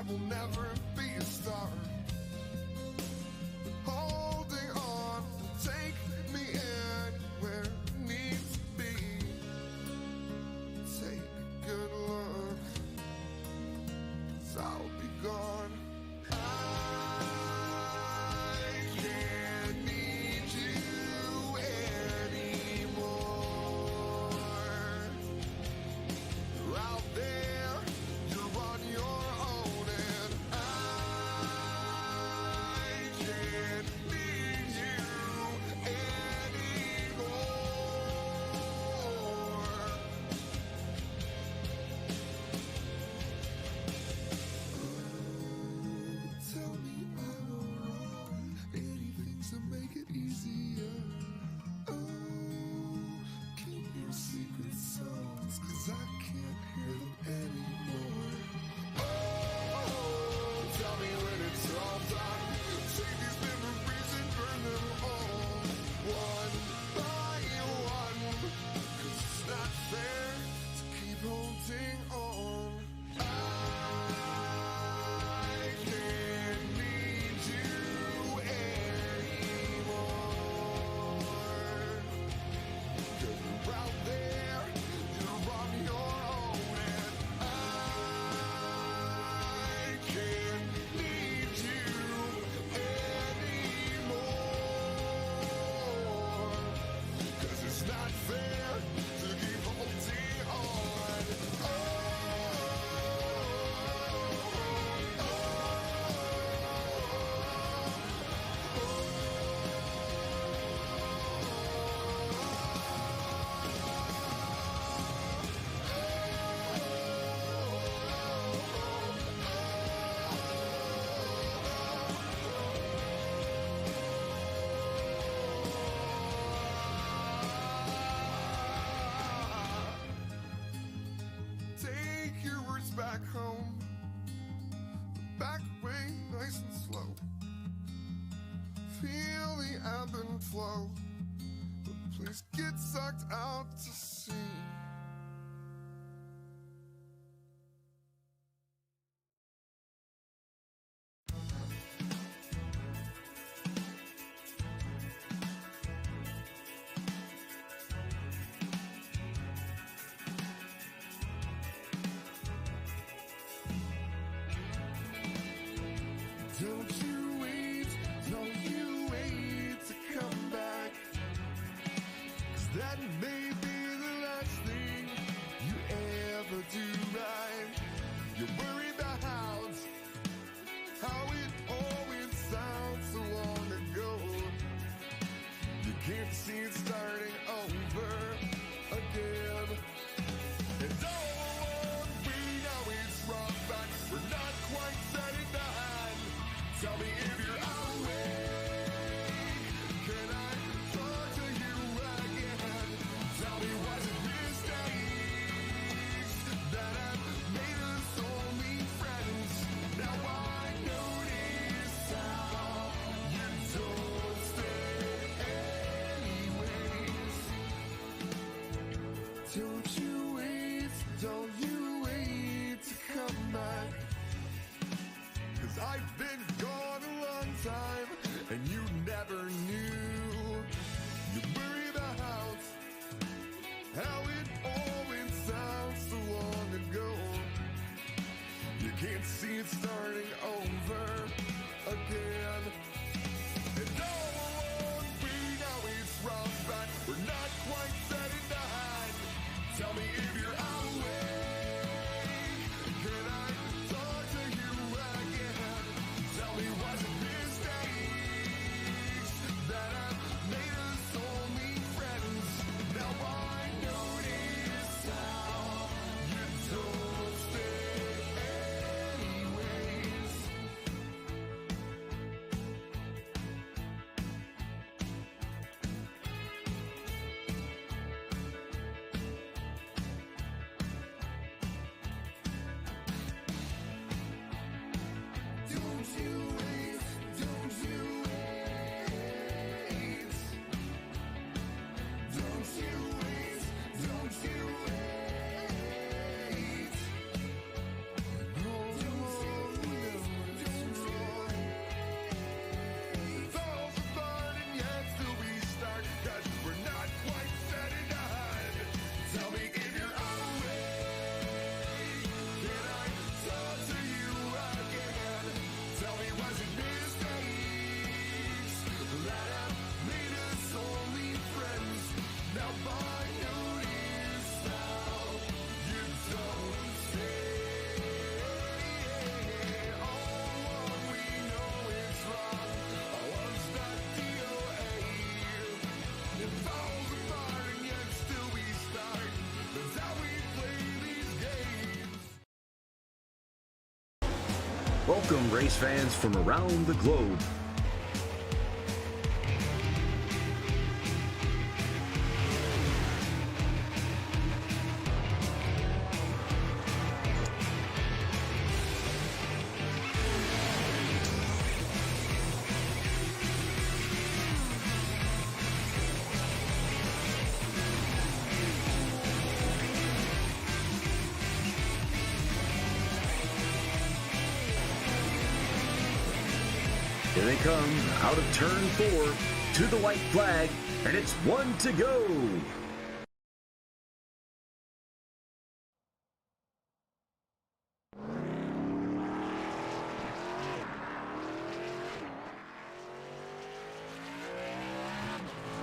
I will never be a star. Holding on, take me anywhere it needs to be. Take a good look, 'cause I'll be gone. I can't need you anymore. Out there, you're on your own, and I can't need you anymore. Tell me I'm wrong. Anything to make it easier. Oh, keep your secret songs, 'cause I can't hear them anymore. Oh, tell me when it's all done. Take these memories and burn them all, one by one. 'Cause it's not fair to keep holding on. I can't need you anymore. 'Cause you're out there, you're on your own, and I can't need you anymore. 'Cause it's not fair to keep holding on. Take your words back home, back way nice and slow. Feel the ebb and flow, but please get sucked out to sea. Don't you wait to come back, 'cause that may be the last thing you ever do right. You worry about how it always sounds so long ago. You can't see it starting over again. And oh, we know it's wrong, but we're not quite said it done. Tell me if you're awake. Can I talk to you again? Tell me, was it mistakes that have made us only friends? Now I notice how you don't stay anyways. Don't you wait to come back. 'Cause I've been gone a long time, and you never knew. You worry about how it always sounds so long ago. You can't see it starting over again. And no, we know it's wrong, but we're not quite said it done. Tell me if you're awake. Can I talk to you again? Tell me, was it mistakes that have made us only friends? Now I notice Welcome, race fans from around the globe. Here they come, out of turn 4, to the white flag, and it's 1 to go.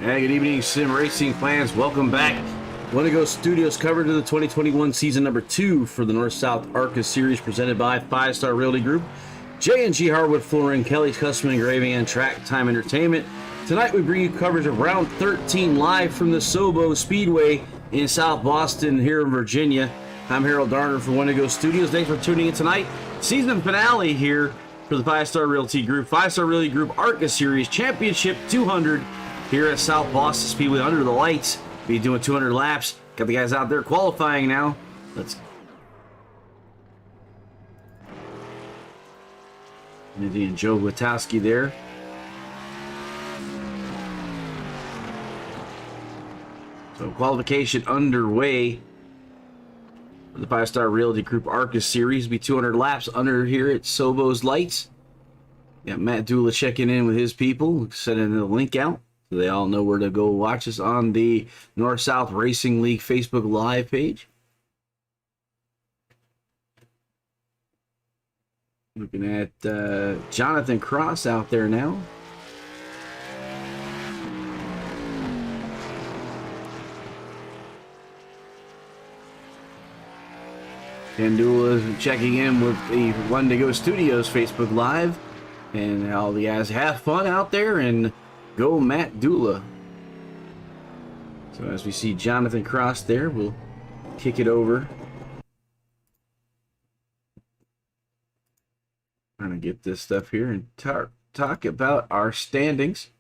Hey, good evening, Sim Racing fans. Welcome back. Go Studios coverage of the 2021 season number 2 for the North-South ARCA series presented by 5-Star Realty Group, J&G Hardwood Flooring, Kelly's Custom Engraving, and Track Time Entertainment. Tonight we bring you coverage of round 13 live from the SoBo Speedway in South Boston here in Virginia. I'm Harold Darner from Go Studios. Thanks for tuning in tonight. Season finale here for the 5-Star Realty Group. 5-Star Realty Group ARCA Series Championship 200 here at South Boston Speedway under the lights. Be doing 200 laps. Got the guys out there qualifying now. Let's and Joe Witowski there. So qualification underway for the 5-Star Realty Group ARCA Series. Be 200 laps under here at SoBo's lights. Got Matt Dula checking in with his people, sending the link out so they all know where to go watch us on the North-South Racing League Facebook Live page. Looking at Jonathan Cross out there now. Dula is checking in with the Go Studios Facebook Live. And all the guys have fun out there and go Matt Dula. So as we see Jonathan Cross there, we'll kick it over. Trying to get this stuff here and talk about our standings.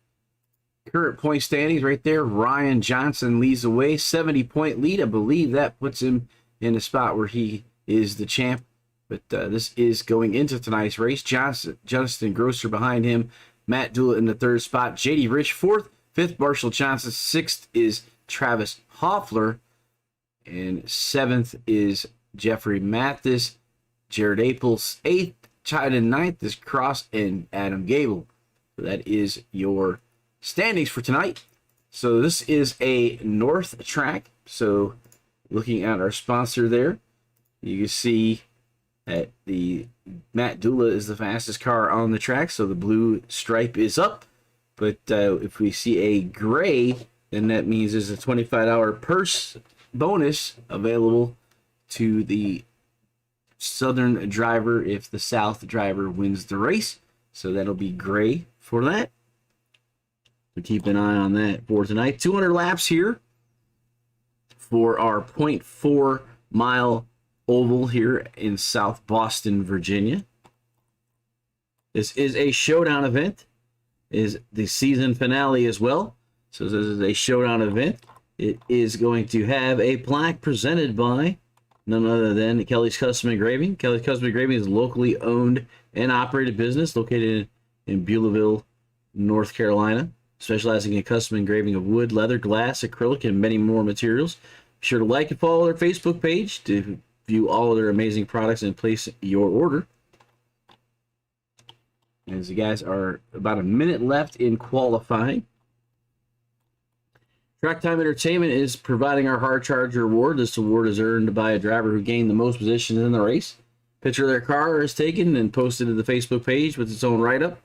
Current point standings right there. Ryan Johnson leads away, 70-point lead. I believe that puts him in a spot where he is the champ. But this is going into tonight's race. Justin Grosser behind him. Matt Dula in the 3rd spot. JD Rich 4th. 5th, Marshall Johnson. 6th is Travis Hoffler. And 7th is Jeffrey Mathis. Jared Aples 8th. Tied in 9th is Cross and Adam Gable. So that is your standings for tonight. So this is a north track. So looking at our sponsor there, you can see that the Matt Dula is the fastest car on the track. So the blue stripe is up. But if we see a gray, then that means there's a $25 purse bonus available to the southern driver if the south driver wins the race. So that'll be gray for that. So keep an eye on that for tonight. 200 laps here for our 0.4 mile oval here in South Boston, Virginia. This is a showdown event. Is the season finale as well. So this is a showdown event. It is going to have a plaque presented by none other than Kelly's Custom Engraving. Kelly's Custom Engraving is a locally owned and operated business located in Beulahville, North Carolina, specializing in custom engraving of wood, leather, glass, acrylic, and many more materials. Be sure to like and follow their Facebook page to view all of their amazing products and place your order. As the guys are about a minute left in qualifying. Track Time Entertainment is providing our Hard Charger award. This award is earned by a driver who gained the most positions in the race. Picture of their car is taken and posted to the Facebook page with its own write-up.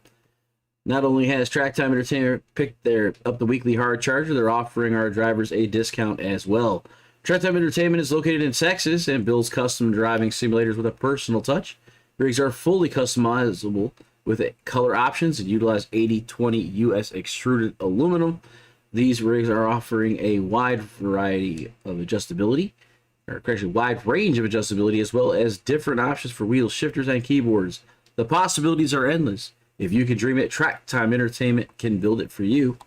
Not only has Track Time Entertainment picked up the weekly Hard Charger, they're offering our drivers a discount as well. Track Time Entertainment is located in Texas and builds custom driving simulators with a personal touch. Rigs are fully customizable with color options and utilize 80/20 US extruded aluminum. These rigs are offering a wide variety of adjustability, or actually wide range of adjustability, as well as different options for wheel shifters and keyboards. The possibilities are endless. If you can dream it, Track Time Entertainment can build it for you.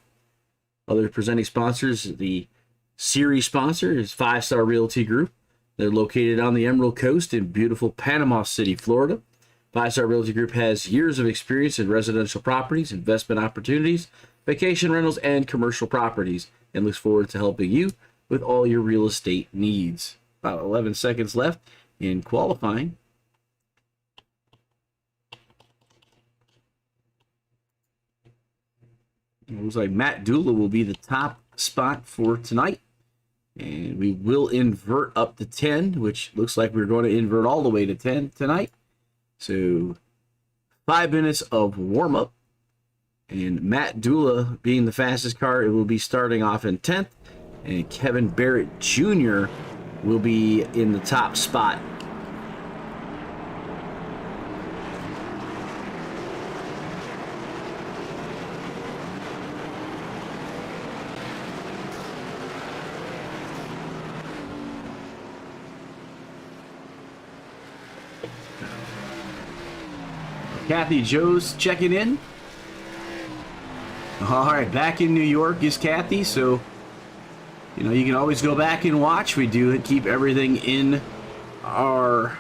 Other presenting sponsors, the series sponsor is 5 Star Realty Group. They're located on the Emerald Coast in beautiful Panama City, Florida. 5 Star Realty Group has years of experience in residential properties, investment opportunities, vacation rentals, and commercial properties, and looks forward to helping you with all your real estate needs. About 11 seconds left in qualifying. It looks like Matt Dula will be the top spot for tonight. And we will invert up to 10, which looks like we're going to invert all the way to 10 tonight. So 5 minutes of warm-up. And Matt Dula being the fastest car, it will be starting off in 10th. And Kevin Barrett Jr. will be in the top spot. Kathy Joe's checking in. All right, back in New York is Kathy, so you know you can always go back and watch. We do keep everything in our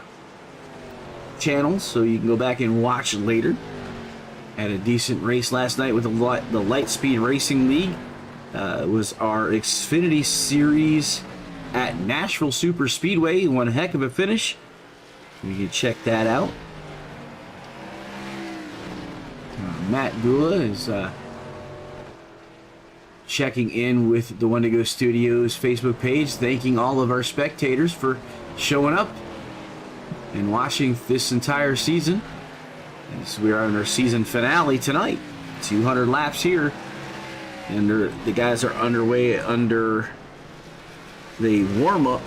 channels, so you can go back and watch later. Had a decent race last night with the Lightspeed Racing League. It was our Xfinity Series at Nashville Super Speedway. One heck of a finish. You can check that out. Matt Dula is checking in with the Wendigo Studios Facebook page, thanking all of our spectators for showing up and watching this entire season. As we are on our season finale tonight, 200 laps here, and the guys are underway under the warm-up.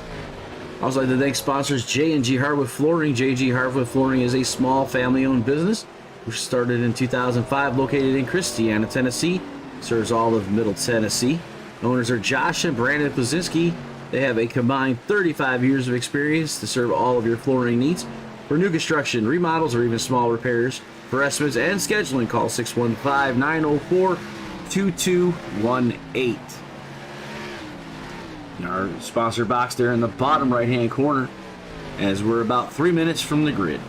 I also like to thank sponsors J&G Hardwood Flooring. J&G Hardwood Flooring is a small family-owned business which started in 2005, located in Christiana, Tennessee, serves all of Middle Tennessee. Owners are Josh and Brandon Plazinski. They have a combined 35 years of experience to serve all of your flooring needs. For new construction, remodels, or even small repairs, for estimates and scheduling, call 615-904-2218. Our sponsor box there in the bottom right-hand corner, as we're about 3 minutes from the grid.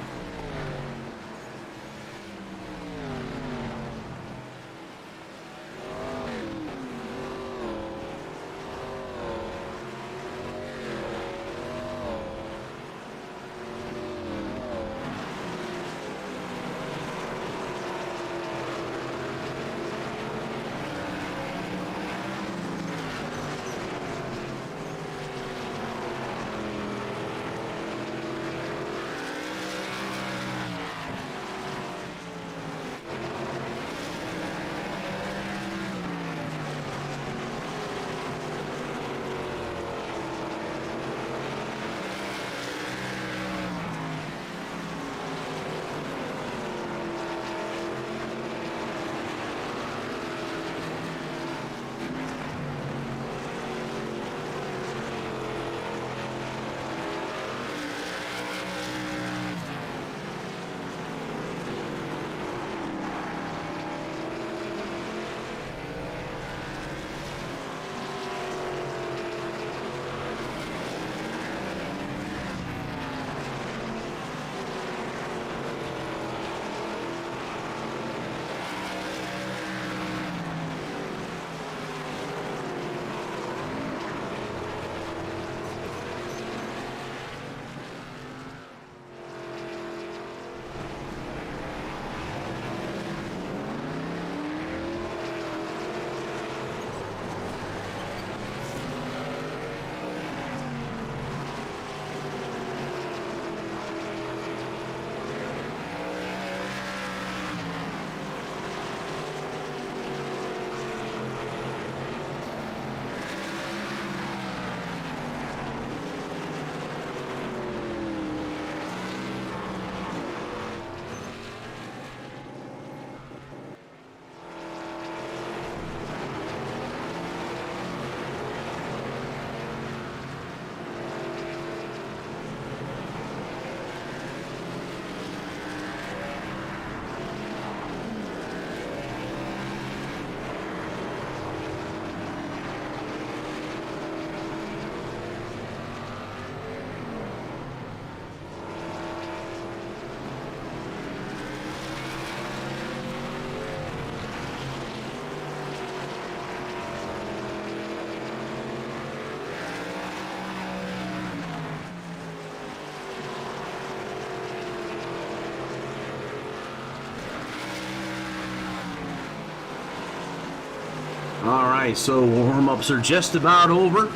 right, so warm-ups are just about over.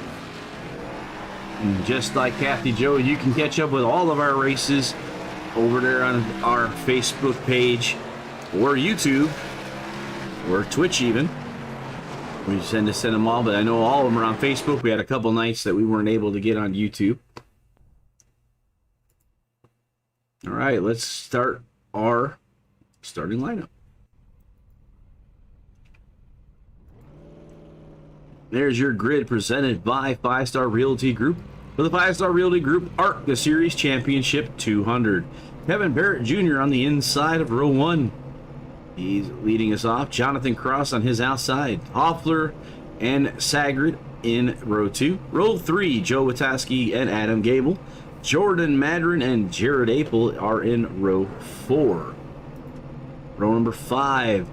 And just like Kathy Joe, you can catch up with all of our races over there on our Facebook page or YouTube or Twitch even. We tend to send them all, but I know all of them are on Facebook. We had a couple nights that we weren't able to get on YouTube. All right, let's start our starting lineup. There's your grid presented by 5-Star Realty Group for the 5-Star Realty Group ARCA Series Championship 200. Kevin Barrett Jr. on the inside of row 1. He's leading us off. Jonathan Cross on his outside. Hoffler and Sagrid in row 2. Row 3, Joe Wataski and Adam Gable. Jordan Madron and Jared Apel are in row 4. Row number 5,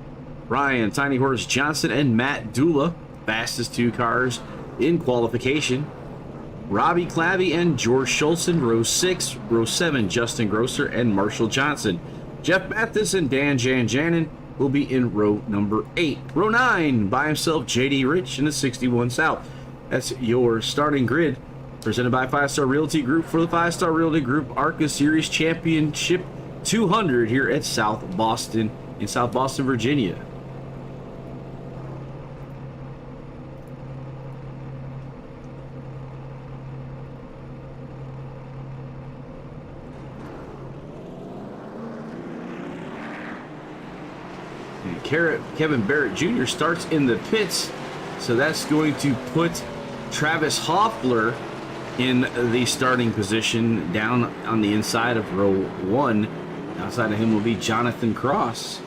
Ryan Tiny Horse Johnson and Matt Dula. Fastest 2 cars in qualification. Robbie Clavey and George Schultzen, row 6. Row 7, Justin Grosser and Marshall Johnson. Jeff Mathis and Dan Janjanin will be in row number 8. Row 9, by himself, JD Rich in the 61 South. That's your starting grid, presented by 5-Star Realty Group for the 5-Star Realty Group ARCA Series Championship 200 here at South Boston, in South Boston, Virginia. Kevin Barrett Jr. starts in the pits, so that's going to put Travis Hoffler in the starting position down on the inside of row 1. Outside of him will be Jonathan Cross.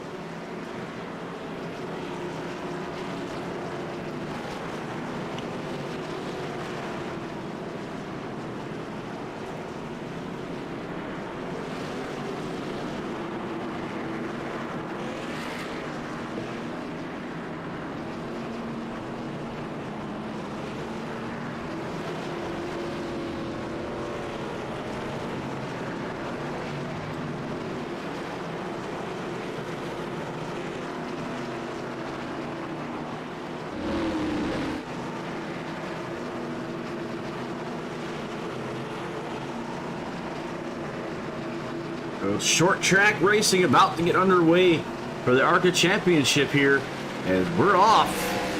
Short track racing about to get underway for the ARCA Championship here, and we're off.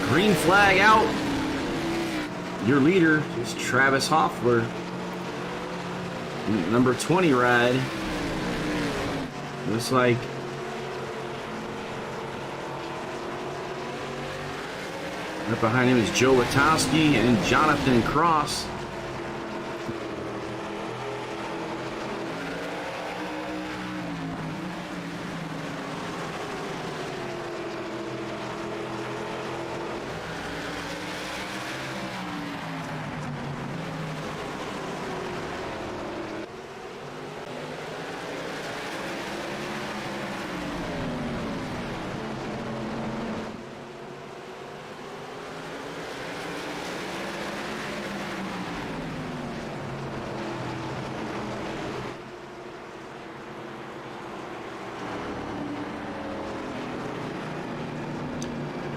Green flag out. Your leader is Travis Hoffler, number 20 ride. Looks like right behind him is Joe Witowski and Jonathan Cross.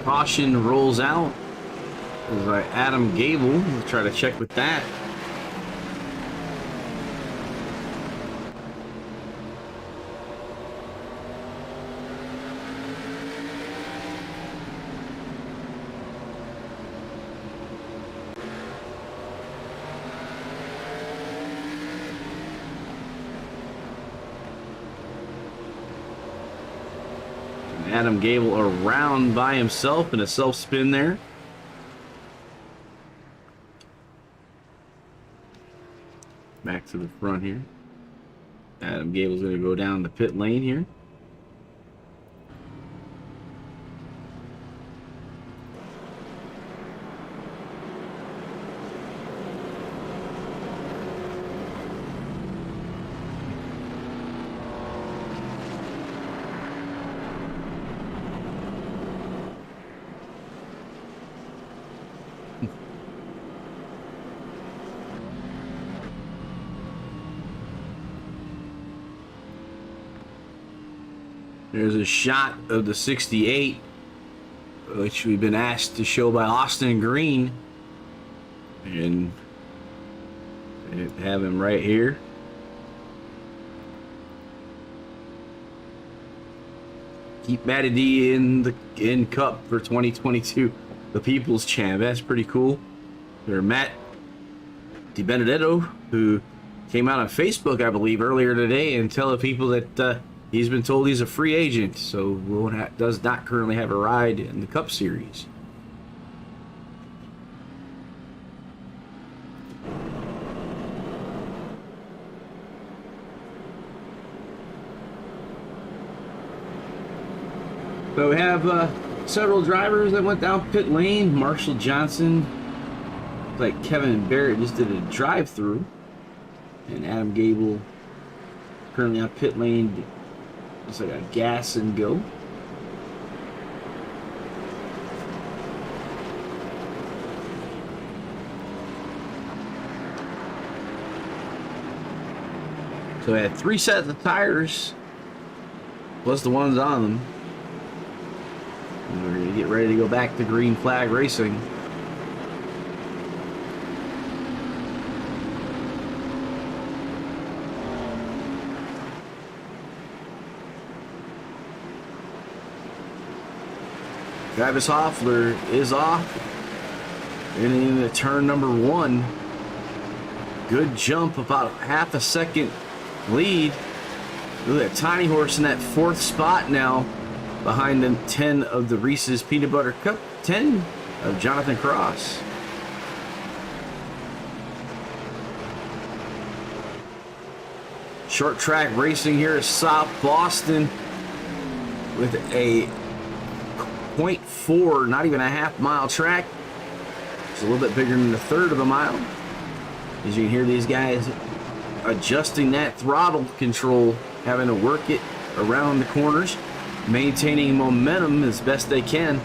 Caution rolls out. It was like Adam Gable. We'll try to check with that. Adam Gable around by himself in a self-spin there. Back to the front here. Adam Gable's going to go down the pit lane here. There's a shot of the 68 which we've been asked to show by Austin Green. And have him right here. Keep Matty D in Cup for 2022, the People's Champ. That's pretty cool. There's Matt DiBenedetto, who came out on Facebook, I believe, earlier today and telling people that he's been told he's a free agent, so does not currently have a ride in the Cup Series. So we have several drivers that went down pit lane. Marshall Johnson, like Kevin Barrett, just did a drive-through. And Adam Gable currently on pit lane. Looks like a gas and go. So we had 3 sets of tires, plus the ones on them. And we're going to get ready to go back to green flag racing. Travis Hoffler is off. And into turn number 1. Good jump, about half a second lead. Look at that Tiny Horse in that 4th spot now. Behind them, 10 of the Reese's Peanut Butter Cup, 10 of Jonathan Cross. Short track racing here at South Boston with a 0.4, not even a half-mile track. It's a little bit bigger than a third of a mile. As you can hear these guys adjusting that throttle control, having to work it around the corners, maintaining momentum as best they can,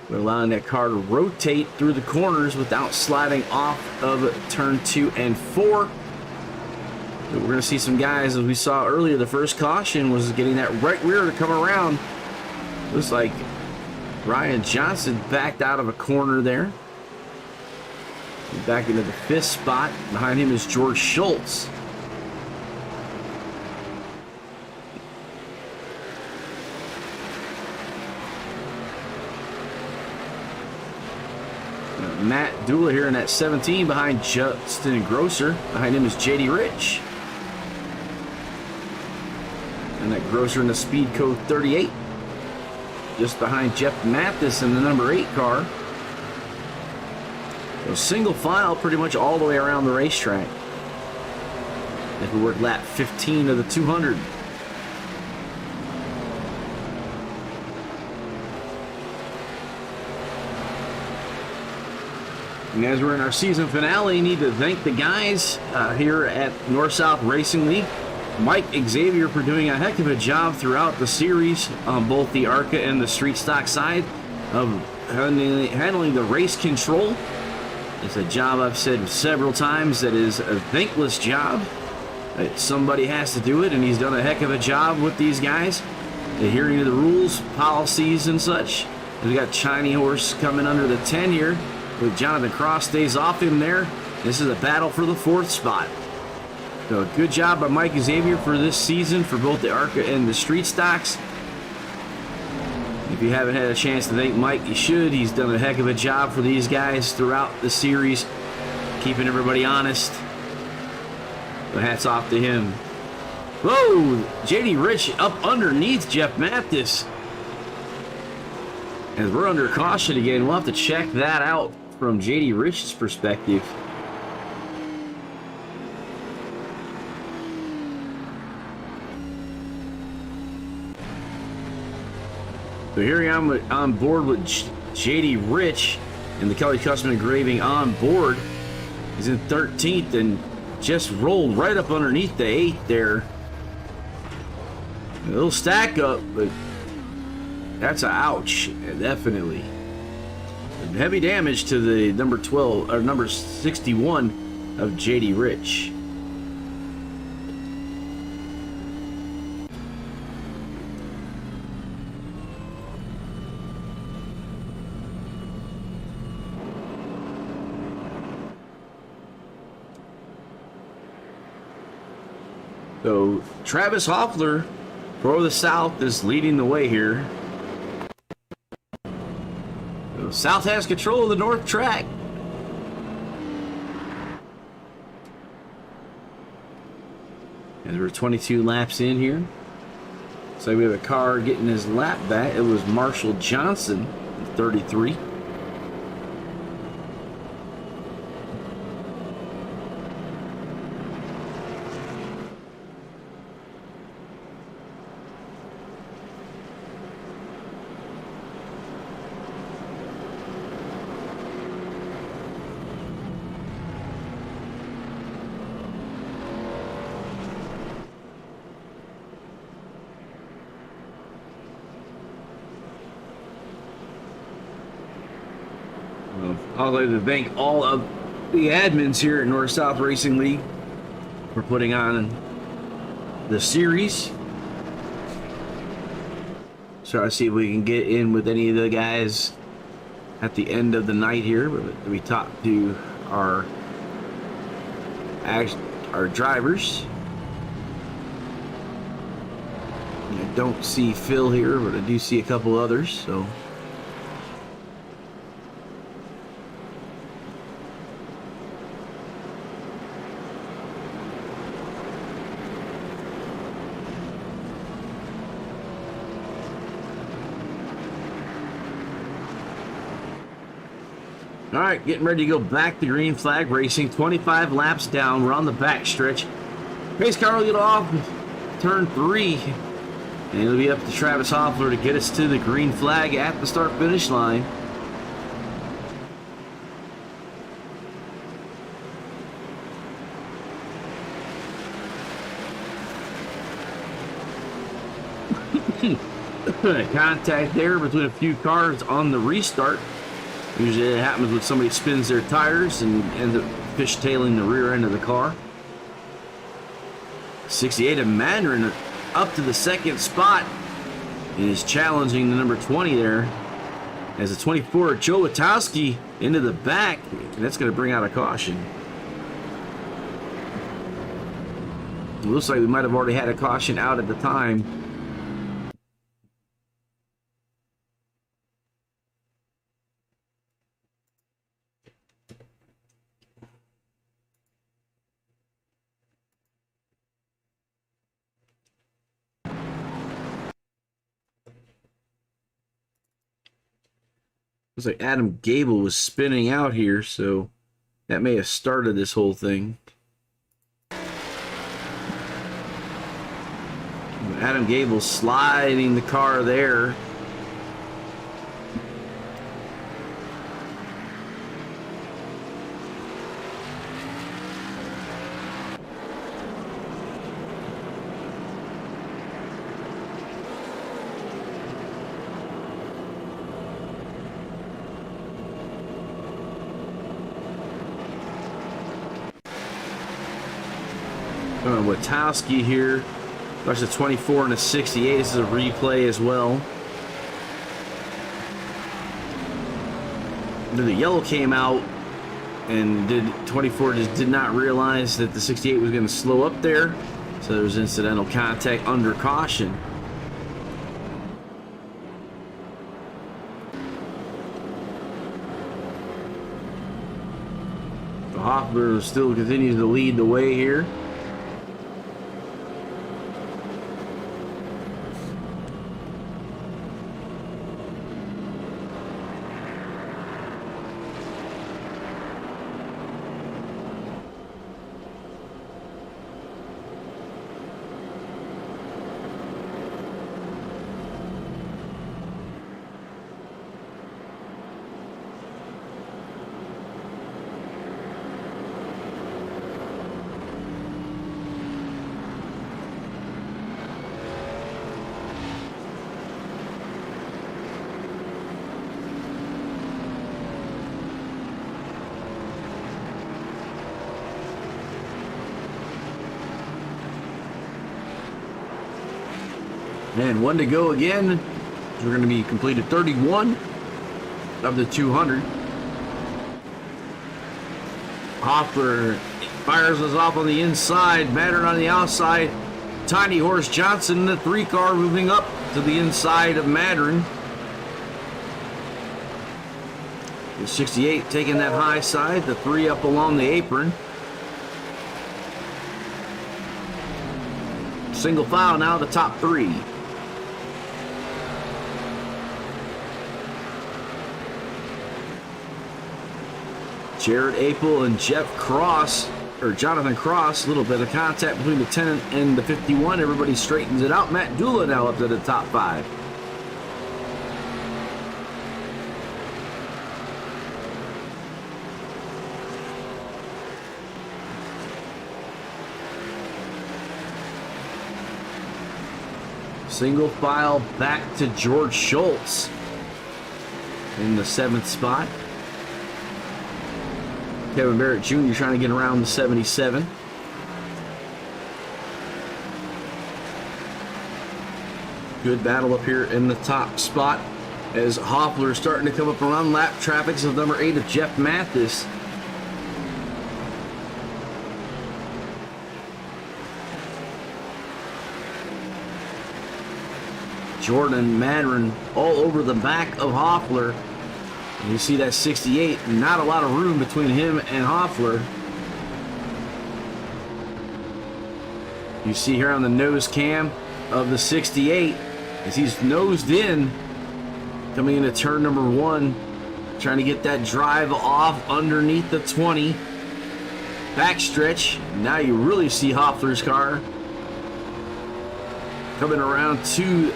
but allowing that car to rotate through the corners without sliding off of turn 2 and 4. But we're going to see some guys, as we saw earlier, the first caution was getting that right rear to come around. Looks like Ryan Johnson backed out of a corner there. Back into the 5th spot. Behind him is George Schultz. Matt Dula here in that 17 behind Justin Grosser. Behind him is JD Rich. And that Grosser in the speed code 38. Just behind Jeff Mathis in the number 8 car. So single file pretty much all the way around the racetrack. If we work lap 15 of the 200. And as we're in our season finale, need to thank the guys here at North-South Racing League. Mike Xavier for doing a heck of a job throughout the series on both the ARCA and the street stock side of handling the race control. It's a job I've said several times that is a thankless job. Somebody has to do it, and he's done a heck of a job with these guys, adhering to the rules, policies, and such. We got Tiny Horse coming under the 10 here. With Jonathan Cross stays off him there. This is a battle for the 4th spot. So good job by Mike Xavier for this season for both the ARCA and the street stocks. If you haven't had a chance to thank Mike, you should. He's done a heck of a job for these guys throughout the series, keeping everybody honest. So hats off to him. Whoa! JD Rich up underneath Jeff Mathis. As we're under caution again, we'll have to check that out from JD Rich's perspective. So here I am on board with JD Rich and the Kelly Custom Engraving on board. He's in 13th and just rolled right up underneath the 8th there. A little stack up, but that's a ouch, definitely. Heavy damage to the number 12 or number 61 of JD Rich. So Travis Hoffler for the South is leading the way here. So South has control of the North track. As we're 22 laps in here. So we have a car getting his lap back. It was Marshall Johnson, 33. I'd like to thank all of the admins here at North-South Racing League for putting on the series. Try to see if we can get in with any of the guys at the end of the night here. We talked to our drivers. I don't see Phil here, but I do see a couple others. So. All right, getting ready to go back to green flag racing. 25 laps down. We're on the back stretch. Pace car will get off turn 3. And it'll be up to Travis Hoffler to get us to the green flag at the start-finish line. Contact there between a few cars on the restart. Usually it happens when somebody spins their tires and ends up fishtailing the rear end of the car. 68 of Mandarin up to the second spot and is challenging the number 20 there. As the 24, Joe Witowski into the back, and that's going to bring out a caution. It looks like we might have already had a caution out at the time. Looks like Adam Gable was spinning out here, so that may have started this whole thing. Adam Gable sliding the car there. Witowski here. There's a 24 and a 68. This is a replay as well. Then the yellow came out, and 24 just did not realize that the 68 was going to slow up there. So there was incidental contact under caution. The Hoffler still continues to lead the way here. And one to go again. We're going to be completed 31 of the 200. Hoffler fires us off on the inside, Mattern on the outside. Tiny Horse Johnson, the 3 car, moving up to the inside of Madron. The 68 taking that high side, the 3 up along the apron. Single file now, the top 3. Jared Apel and Jonathan Cross, a little bit of contact between the 10 and the 51. Everybody straightens it out. Matt Dula now up to the top 5. Single file back to George Schultz in the 7th spot. Kevin Barrett Jr. trying to get around the 77. Good battle up here in the top spot as Hoffler is starting to come up around lap traffic of number 8 of Jeff Mathis. Jordan Madron all over the back of Hoffler. And you see that 68, not a lot of room between him and Hoffler. You see here on the nose cam of the 68 as he's nosed in, coming into turn number 1, trying to get that drive off underneath the 20. Backstretch. Now you really see Hoffler's car coming around to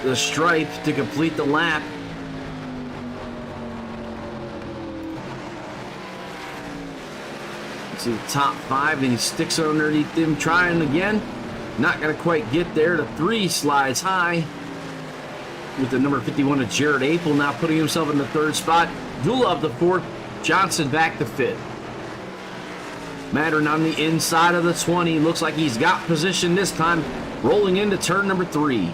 the stripe to complete the lap. See the top 5, and he sticks underneath them, trying again. Not going to quite get there. The 3 slides high with the number 51 of Jared Apel, now putting himself in the 3rd spot. Dula up the 4th, Johnson back to 5th. Madron on the inside of the 20. Looks like he's got position this time, rolling into turn number 3.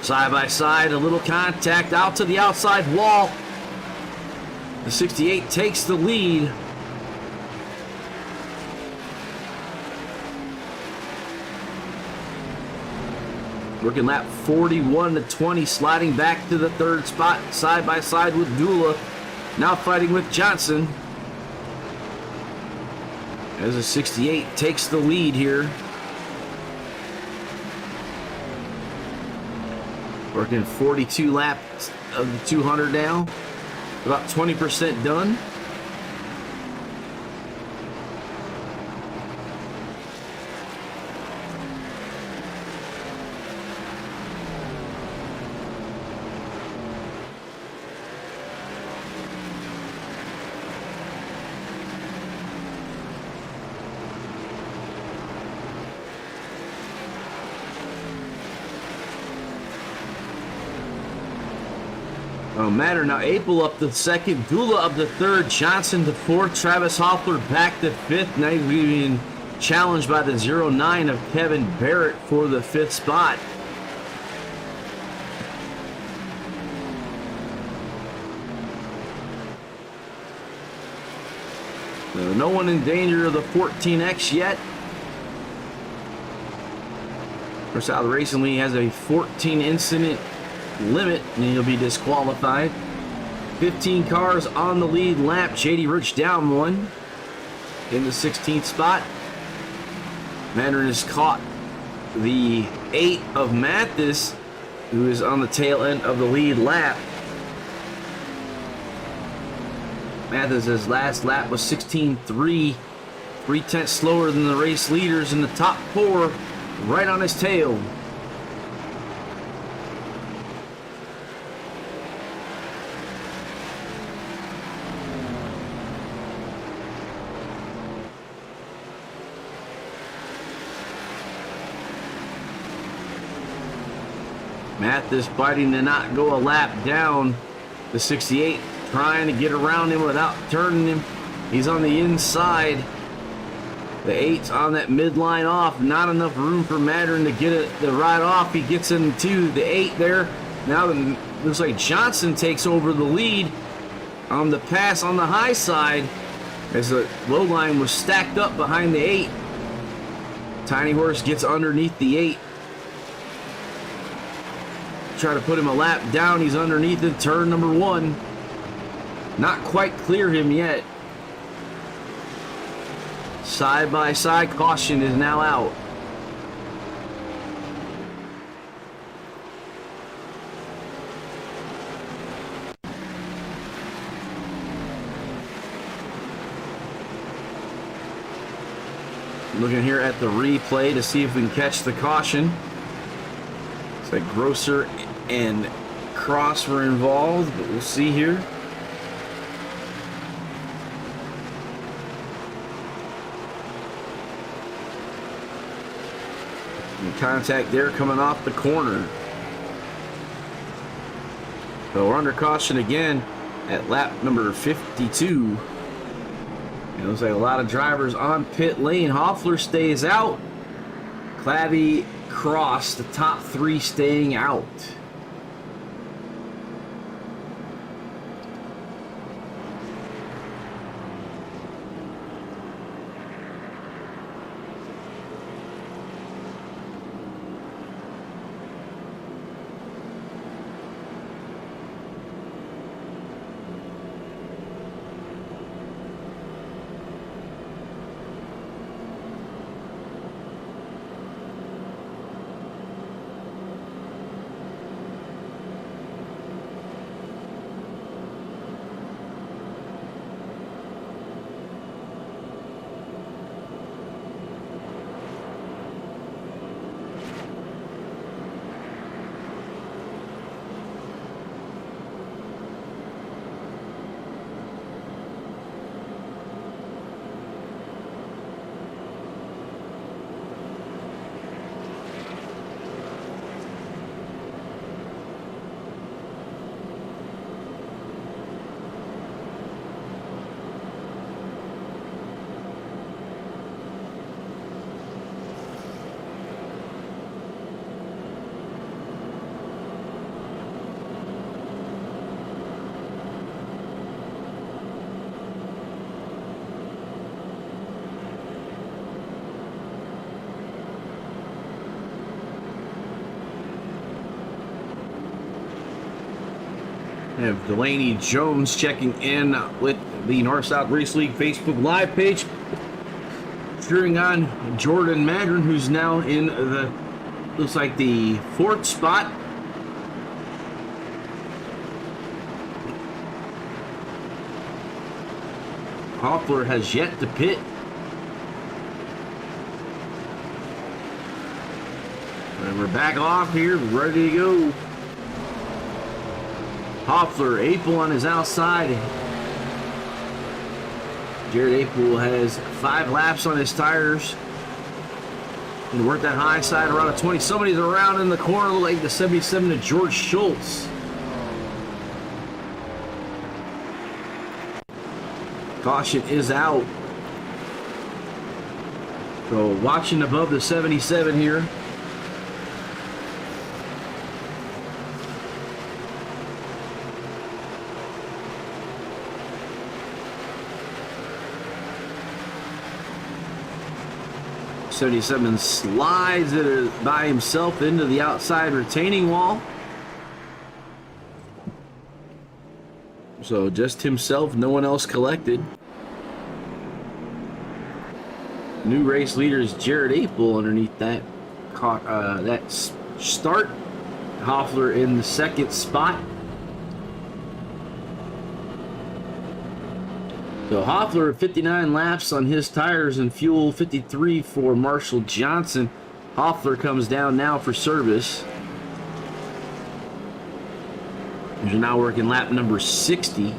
Side by side, a little contact out to the outside wall. The 68 takes the lead. Working lap 41 to 20, sliding back to the 3rd spot, side by side with Dula. Now fighting with Johnson. As a 68 takes the lead here. Working 42 laps of the 200 now. About 20% done. Oh, matter now. Apel up the 2nd, Dula up the 3rd, Johnson to 4th, Travis Hoffler back to 5th. Now he's being challenged by the 09 of Kevin Barrett for the 5th spot. So no one in danger of the 14X yet. Of course, out of the racing league has a 14 incident limit, and he'll be disqualified. 15 cars on the lead lap. JD Rich down 1 in the 16th spot. Madron has caught the 8 of Mathis, who is on the tail end of the lead lap. Mathis' last lap was 16.3, 3/10 slower than the race leaders in the top 4, right on his tail. Mathis fighting to not go a lap down. The 68 trying to get around him without turning him. He's on the inside. The 8's on that midline off. Not enough room for Madron to get it the ride off. He gets into the 8 there. Now it looks like Johnson takes over the lead on the pass on the high side as the low line was stacked up behind the 8. Tiny Horse gets underneath the 8. Try to put him a lap down. He's underneath it. Turn number 1. Not quite clear him yet. Side by side caution is now out. Looking here at the replay to see if we can catch the caution. Looks like Grosser and Cross were involved, but we'll see here. And contact there coming off the corner. So we're under caution again at lap number 52. It looks like a lot of drivers on pit lane. Hoffler stays out. Clavey, Cross, the top 3 staying out. We have Delaney Jones checking in with the North-South Race League Facebook Live page. Cheering on Jordan Madron, who's now in the, looks like the 4th spot. Hoffler has yet to pit. And we're back off here, ready to go. Hoffler, Apel on his outside. Jared Apel has 5 laps on his tires. And work that high side around a 20. Somebody's around in the corner, like the 77 to George Schultz. Caution is out. So watching above the 77 here. '77 slides it by himself into the outside retaining wall. So just himself, no one else collected. New race leader is Jared Apel underneath that start. Hoffler in the 2nd spot. So Hoffler 59 laps on his tires and fuel, 53 for Marshall Johnson. Hoffler comes down now for service. He's now working lap number 60.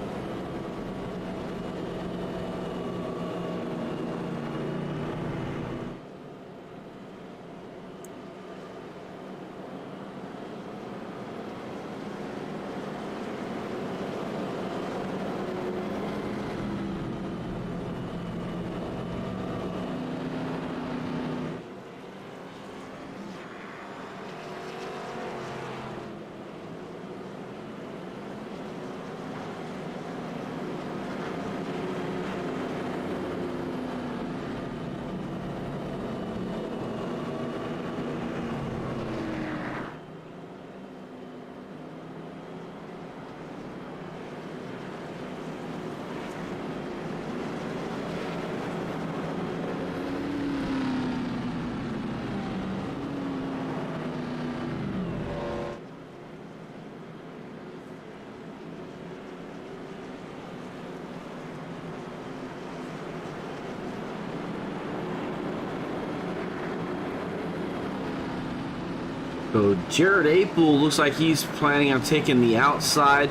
So Jared Apel looks like he's planning on taking the outside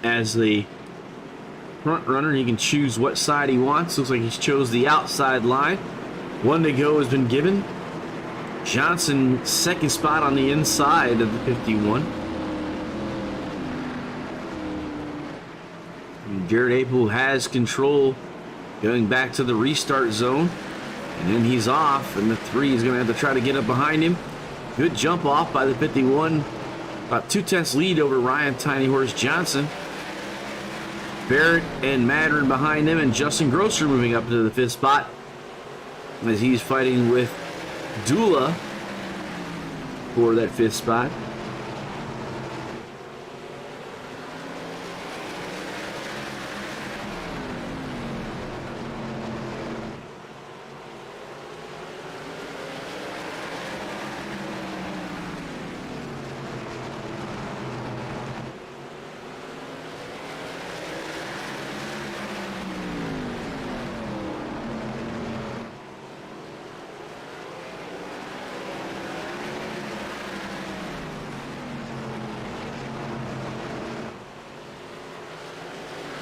as the front runner. He can choose what side he wants. Looks like he's chose the outside line. 1 to go has been given. Johnson, second spot on the inside of the 51. And Jared Apel has control going back to the restart zone. And then he's off, and the 3 is going to have to try to get up behind him. Good jump off by the 51. About 2/10 lead over Ryan Tiny Horse Johnson. Barrett and Madron behind him, and Justin Grosser moving up to the 5th spot as he's fighting with Dula for that 5th spot.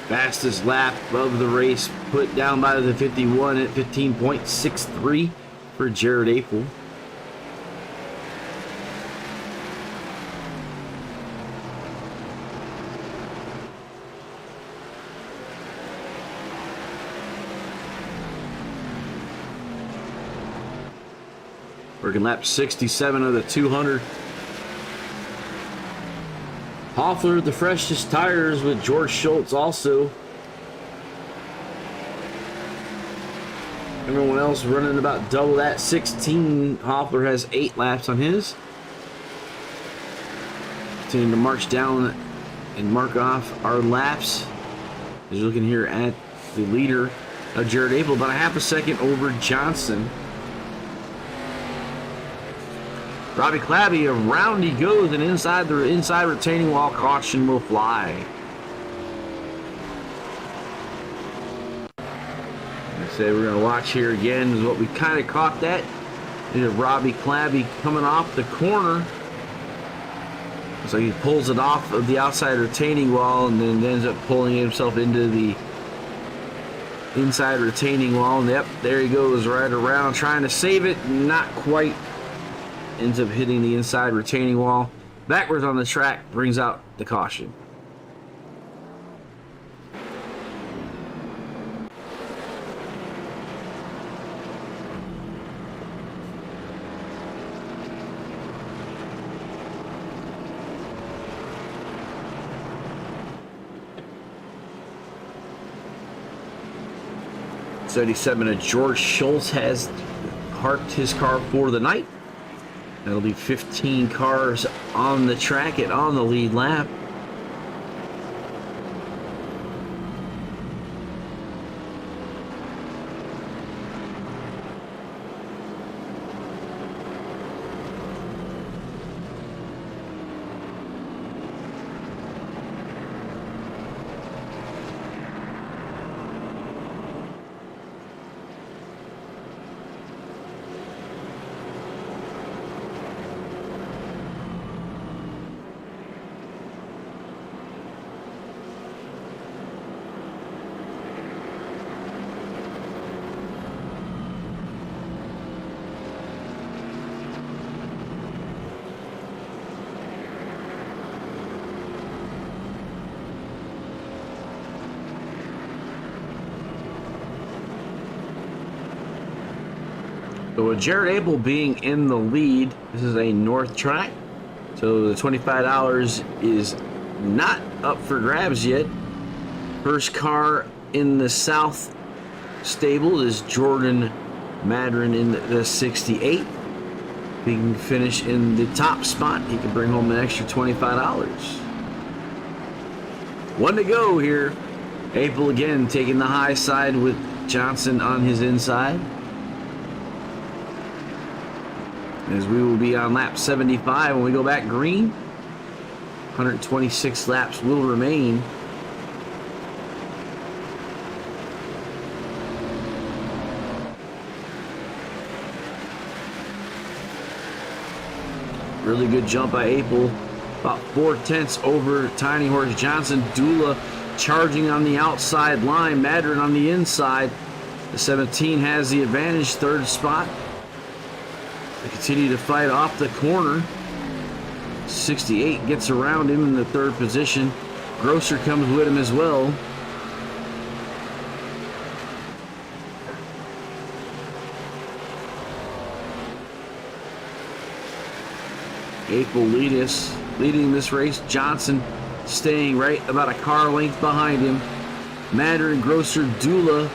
Fastest lap of the race put down by the 51 at 15.63 for Jared Apel. Working lap 67 of the 200. Hoffler, the freshest tires with George Schultz also. Everyone else running about double that, 16. Hoffler has 8 laps on his. Continuing to march down and mark off our laps. As you're looking here at the leader of Jared Apel, about a half a second over Johnson. Robbie Clabby, around he goes, and inside the inside retaining wall, caution will fly. Like I said, we're going to watch here again, is what we kind of caught that. Robbie Clabby coming off the corner. So he pulls it off of the outside retaining wall and then ends up pulling himself into the inside retaining wall. And yep, there he goes right around, trying to save it, not quite. Ends up hitting the inside retaining wall. Backwards on the track, brings out the caution. '77 of George Schultz has parked his car for the night. That'll be 15 cars on the track and on the lead lap. So with Jared Apel being in the lead, this is a north track. So the $25 is not up for grabs yet. First car in the south stable is Jordan Madron in the 68. If he can finish in the top spot, he can bring home an extra $25. 1 to go here. Apel again taking the high side with Johnson on his inside. As we will be on lap 75 when we go back green. 126 laps will remain. Really good jump by Apel. About 4/10 over Tiny Horse Johnson. Dula charging on the outside line. Madron on the inside. The 17 has the advantage, third spot. They continue to fight off the corner. 68 gets around him in the third position. Grosser comes with him as well. Apel leading this race. Johnson staying right about a car length behind him. Madron, Grosser, Dula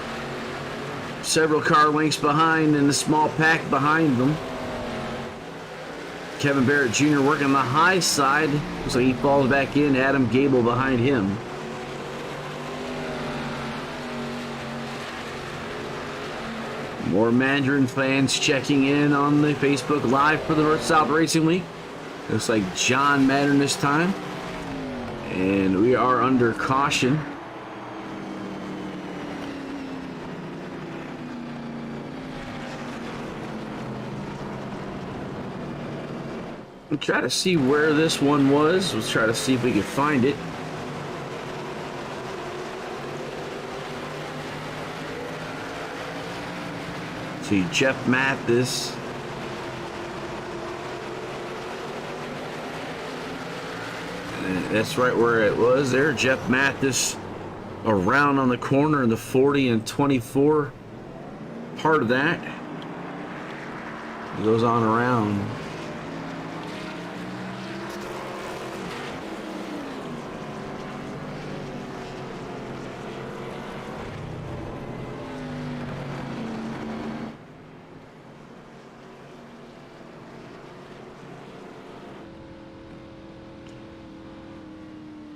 several car lengths behind, and the small pack behind them. Kevin Barrett Jr. working the high side. Looks like he falls back in. Adam Gable behind him. More Mandarin fans checking in on the Facebook Live for the North-South Racing League. Looks like John Madden this time. And we are under caution. We'll try to see where this one was. Let's try to see if we can find it. See Jeff Mathis. That's right where it was there. Jeff Mathis around on the corner in the 40 and 24 part of that. It goes on around.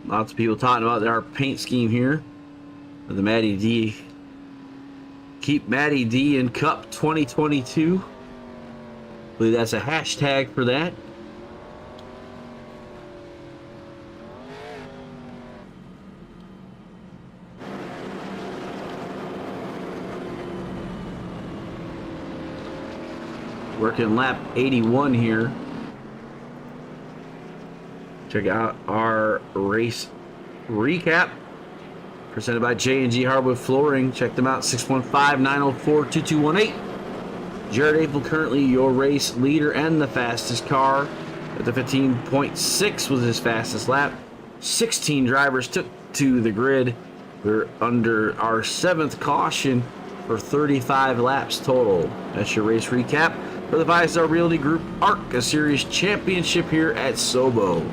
Lots of people talking about our paint scheme here. The Matty D. Keep Matty D in Cup 2022. I believe that's a hashtag for that. Working lap 81 here. Check out our race recap presented by J&G Hardwood Flooring. Check them out, 615-904-2218. Jared Apel currently your race leader and the fastest car at the 15.6 was his fastest lap. 16 drivers took to the grid. We're under our 7th caution for 35 laps total. That's your race recap for the 5-Star Realty Group ARCA Series Championship here at SoBo.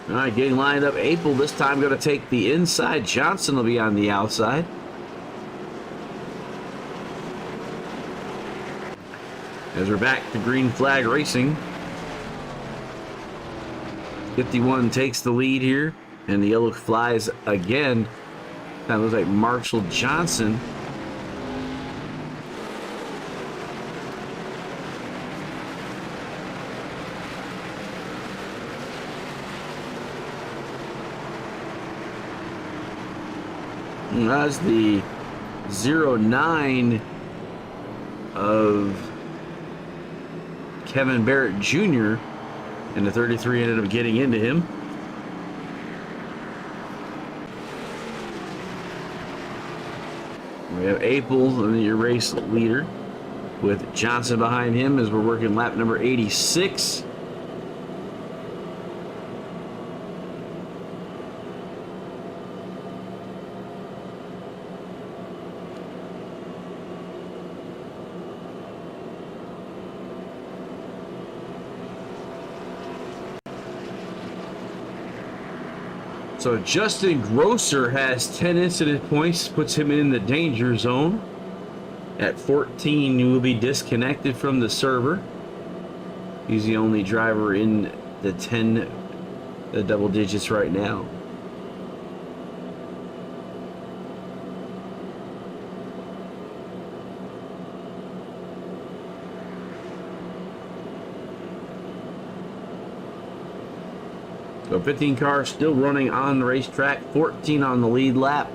All right, getting lined up. Apel this time going to take the inside. Johnson will be on the outside. As we're back to green flag racing. 51 takes the lead here, and the yellow flies again. That looks like Marshall Johnson. And that's the 09 of Kevin Barrett Jr. and the 33 ended up getting into him. We have Apel, your race leader, with Johnson behind him as we're working lap number 86. So Justin Grosser has 10 incident points, puts him in the danger zone. At 14, he will be disconnected from the server. He's the only driver in the double digits right now. So 15 cars still running on the racetrack, 14 on the lead lap.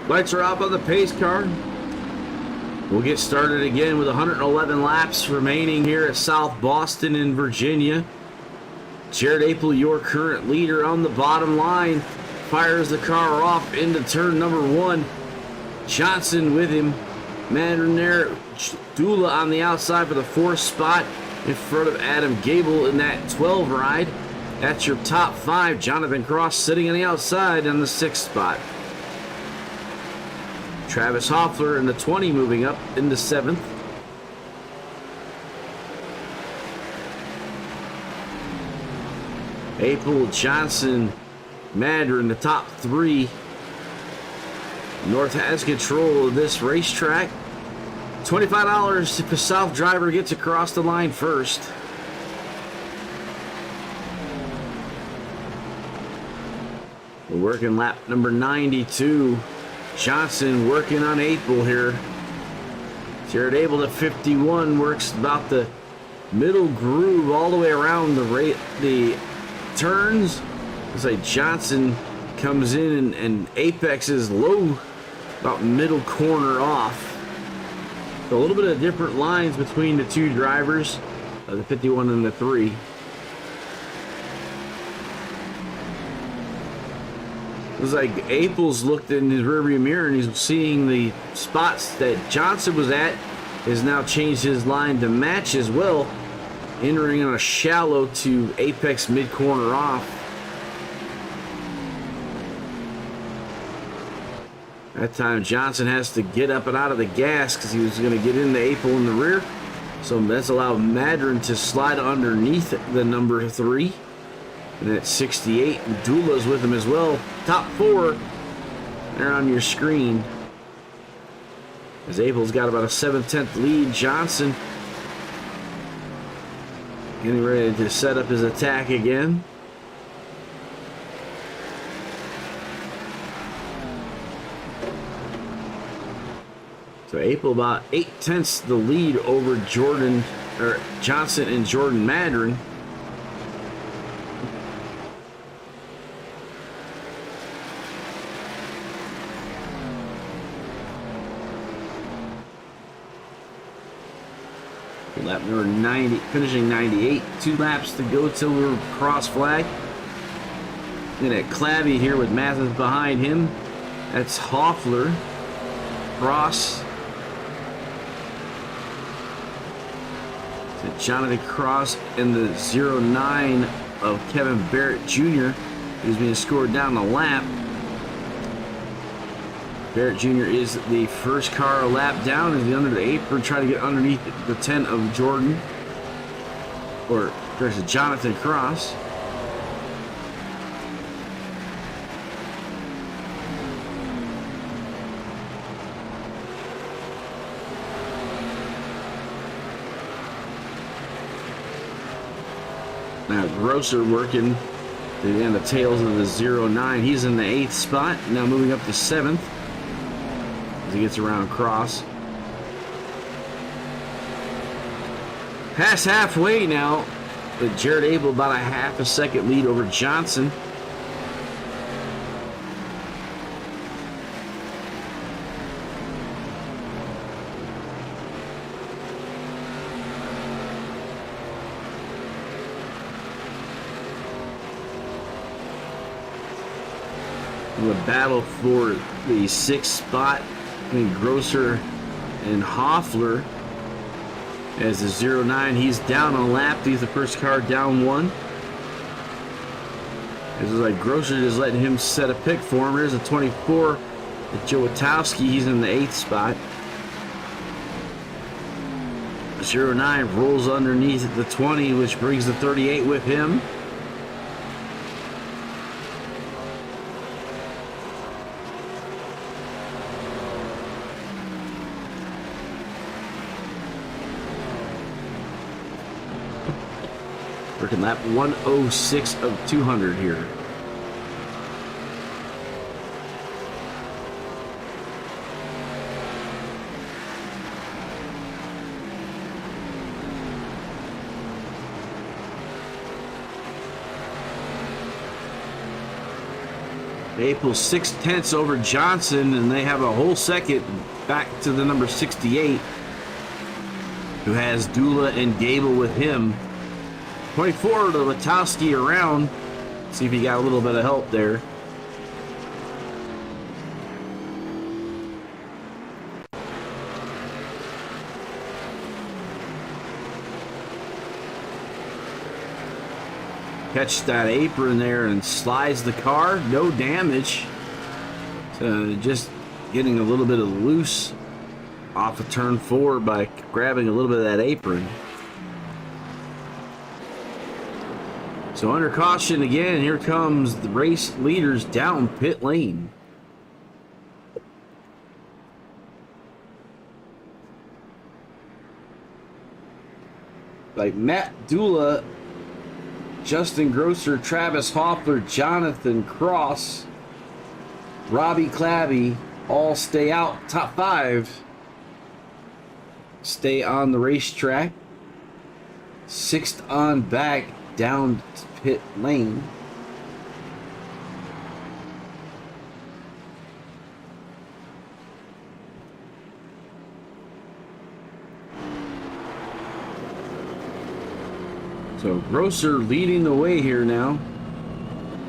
Lights are off on the pace car. We'll get started again with 111 laps remaining here at South Boston in Virginia. Jared Apel, your current leader, on the bottom line, fires the car off into turn number 1. Johnson with him. Madriner, Dula on the outside for the 4th spot in front of Adam Gable in that 12 ride. That's your top 5. Jonathan Cross sitting on the outside on the 6th spot. Travis Hoffler in the 20 moving up in the 7th. Apel, Johnson, Madder in the top 3. North has control of this racetrack. $25 if the South driver gets across the line first. We're working lap number 92. Johnson working on Apel here. Jared Apel to 51, works about the middle groove all the way around the turns. Looks like Johnson comes in and apexes low, about middle corner off. So a little bit of different lines between the two drivers, the 51 and the 3. It was like Apel's looked in his rearview mirror and he's seeing the spots that Johnson was at. Has now changed his line to match as well, entering on a shallow to apex mid-corner off. That time Johnson has to get up and out of the gas because he was going to get into Apel in the rear. So that's allowed Madron to slide underneath the number 3. And at 68, Dula's with him as well. Top 4 there on your screen. As Apel's got about a 7/10 lead. Johnson getting ready to set up his attack again. So Apel about 8/10 the lead over Johnson and Jordan Madron. Lap number 90, finishing 98. 2 laps to go till we're cross flag. Look at Clavy here with Mathis behind him. That's Hoffler. Cross. To Jonathan Cross and the 09 of Kevin Barrett Jr. who's being scored down the lap. Barrett Jr. is the first car a lap down as the under the apron try to get underneath the 10 of Jordan. Or there's a Jonathan Cross. Now Grosser working on the tails of the 09. He's in the 8th spot. Now moving up to 7th. He gets around Cross. Past halfway now But Jared Abel about a half a second lead over Johnson. The battle for the 6th spot between Grosser and Hoffler. As the 09, he's down on a lap. He's the first car down 1. This is like Grosser just letting him set a pick for him. There's a 24. Joe Witowski, he's in the 8th spot. 09 rolls underneath the 20, which brings the 38 with him. Working lap 106 of 200 here. April's 6/10 over Johnson, and they have a whole second back to the number 68, who has Dula and Gable with him. 24 to Witowski around. See if he got a little bit of help there. Catch that apron there and slides the car. No damage. So just getting a little bit of loose off of turn 4 by grabbing a little bit of that apron. So under caution again, here comes the race leaders down pit lane. Like Matt Dula, Justin Grosser, Travis Hoffler, Jonathan Cross, Robbie Clabby all stay out. Top 5 stay on the racetrack. 6th on back down pit lane. So Grosser leading the way here now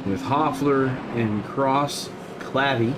with Hoffler and Cross, Clavy.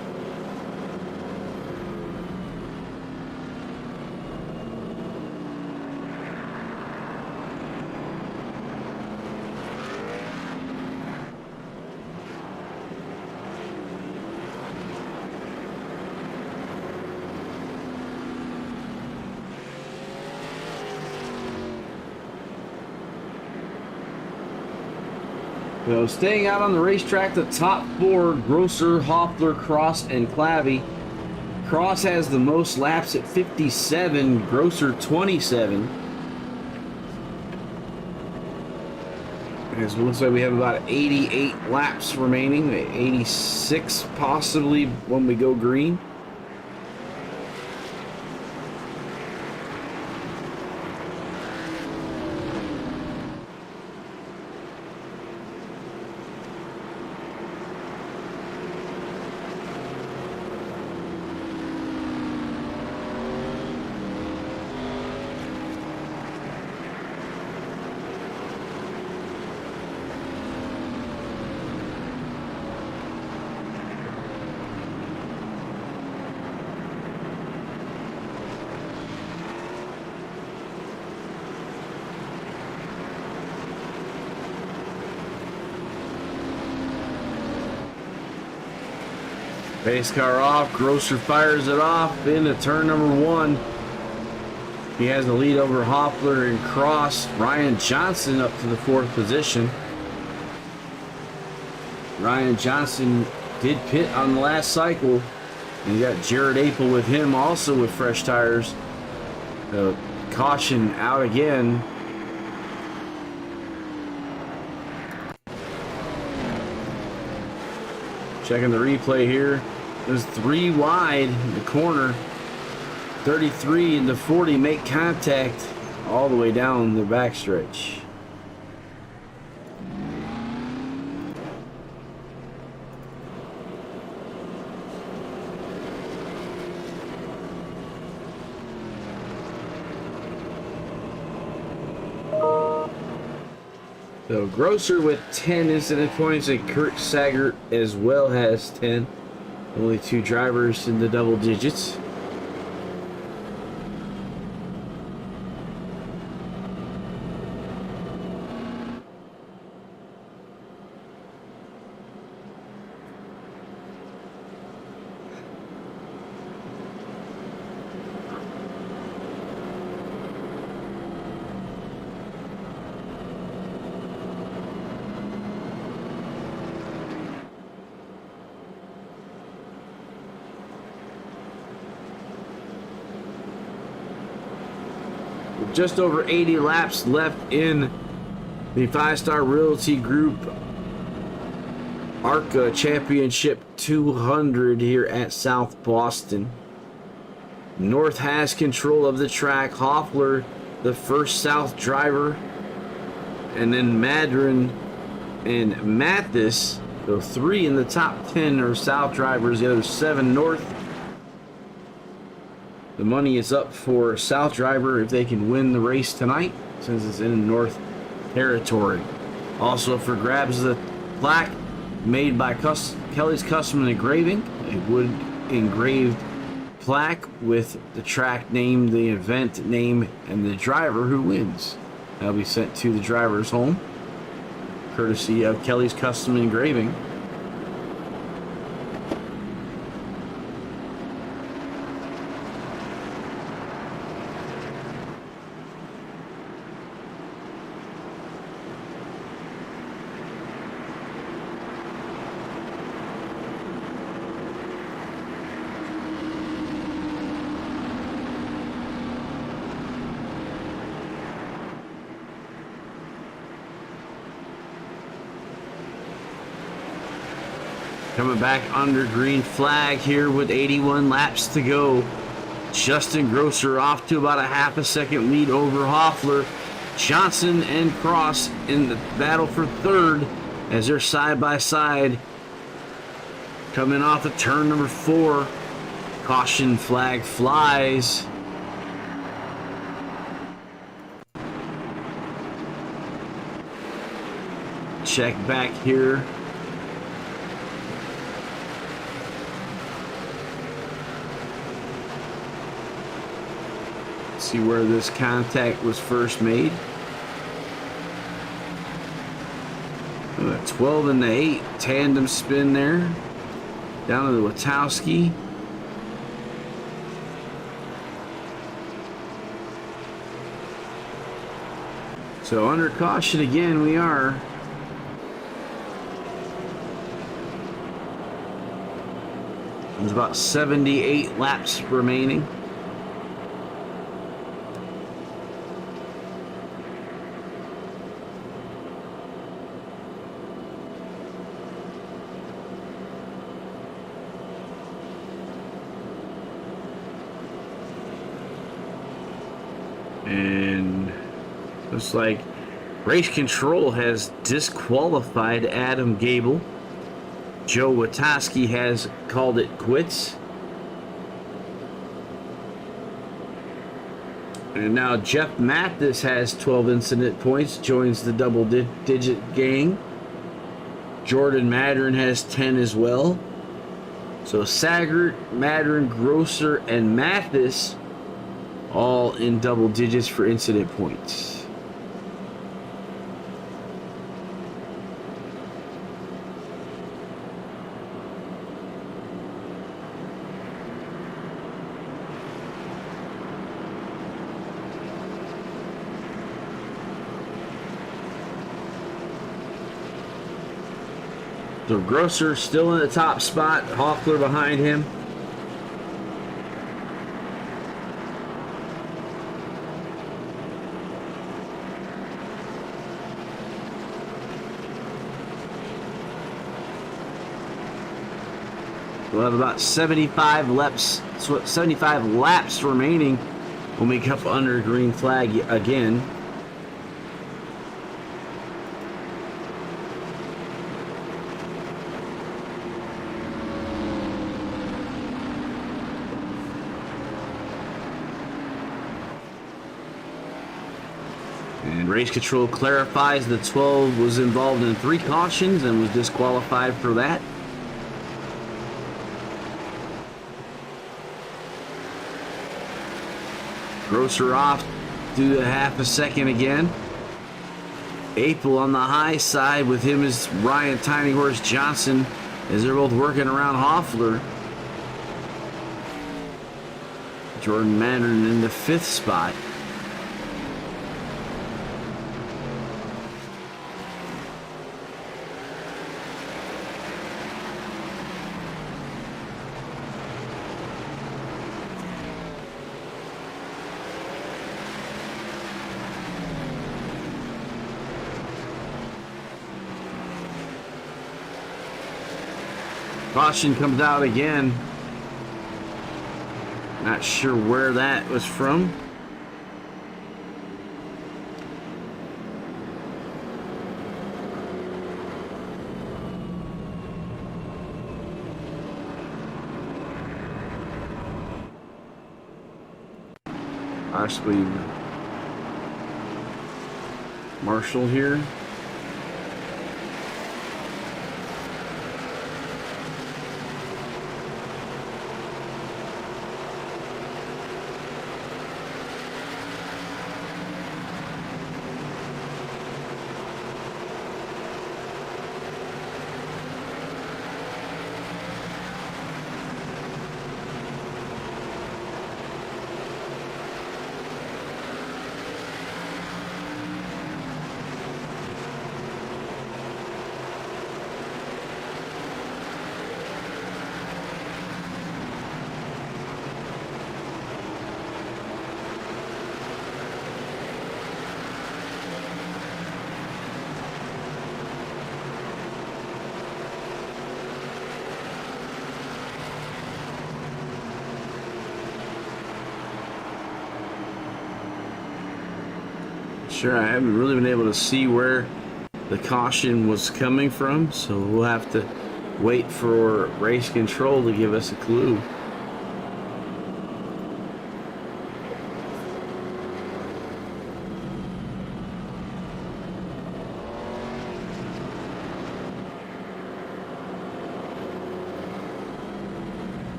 So staying out on the racetrack, the top 4, Grosser, Hoffler, Cross, and Clavy. Cross has the most laps at 57, Grosser 27. As it looks like we have about 88 laps remaining, 86 possibly when we go green. Pace car off, Grosser fires it off into turn number 1. He has the lead over Hoffler and Cross. Ryan Johnson up to the 4th position. Ryan Johnson did pit on the last cycle. And you got Jared Apel with him also with fresh tires. Caution out again. Checking the replay here. There's 3 wide in the corner. 33 into 40 make contact all the way down the backstretch. So Grosser with 10 incident points, and Kurt Saggart as well has 10. Only 2 drivers in the double digits. Just over 80 laps left in the 5-Star Realty Group ARCA Championship 200 here at South Boston. North has control of the track. Hoffler, the first South driver, and then Madron and Mathis. So 3 in the top 10 are South drivers, the other 7 North. The money is up for South driver if they can win the race tonight, since it's in North territory. Also for grabs, the plaque made by Kelly's Custom Engraving, a wood engraved plaque with the track name, the event name, and the driver who wins. That'll be sent to the driver's home, courtesy of Kelly's Custom Engraving. Coming back under green flag here with 81 laps to go. Justin Grosser off to about a half a second lead over Hoffler. Johnson and Cross in the battle for third as they're side by side. Coming off of turn number 4. Caution flag flies. Check back here. See where this contact was first made. 12 and the 8 tandem spin there. Down to the Witowski. So under caution again we are. There's about 78 laps remaining. And looks like race control has disqualified Adam Gable. Joe Witowski has called it quits. And now Jeff Mathis has 12 incident points, joins the double-digit gang. Jordan Madron has 10 as well. So Saggart, Madron, Grosser, and Mathis all in double digits for incident points. So Grosser still in the top spot, Hoffler behind him. We'll have about 75 laps remaining when we come under green flag again. And race control clarifies the 12 was involved in 3 cautions and was disqualified for that. Grosser off due to half a second again. April on the high side with him is Ryan Tiny Horse Johnson as they're both working around Hoffler. Jordan Mandarin in the 5th spot. Caution comes out again. Not sure where that was from. Possibly Marshall here. Sure, I haven't really been able to see where the caution was coming from, so we'll have to wait for race control to give us a clue.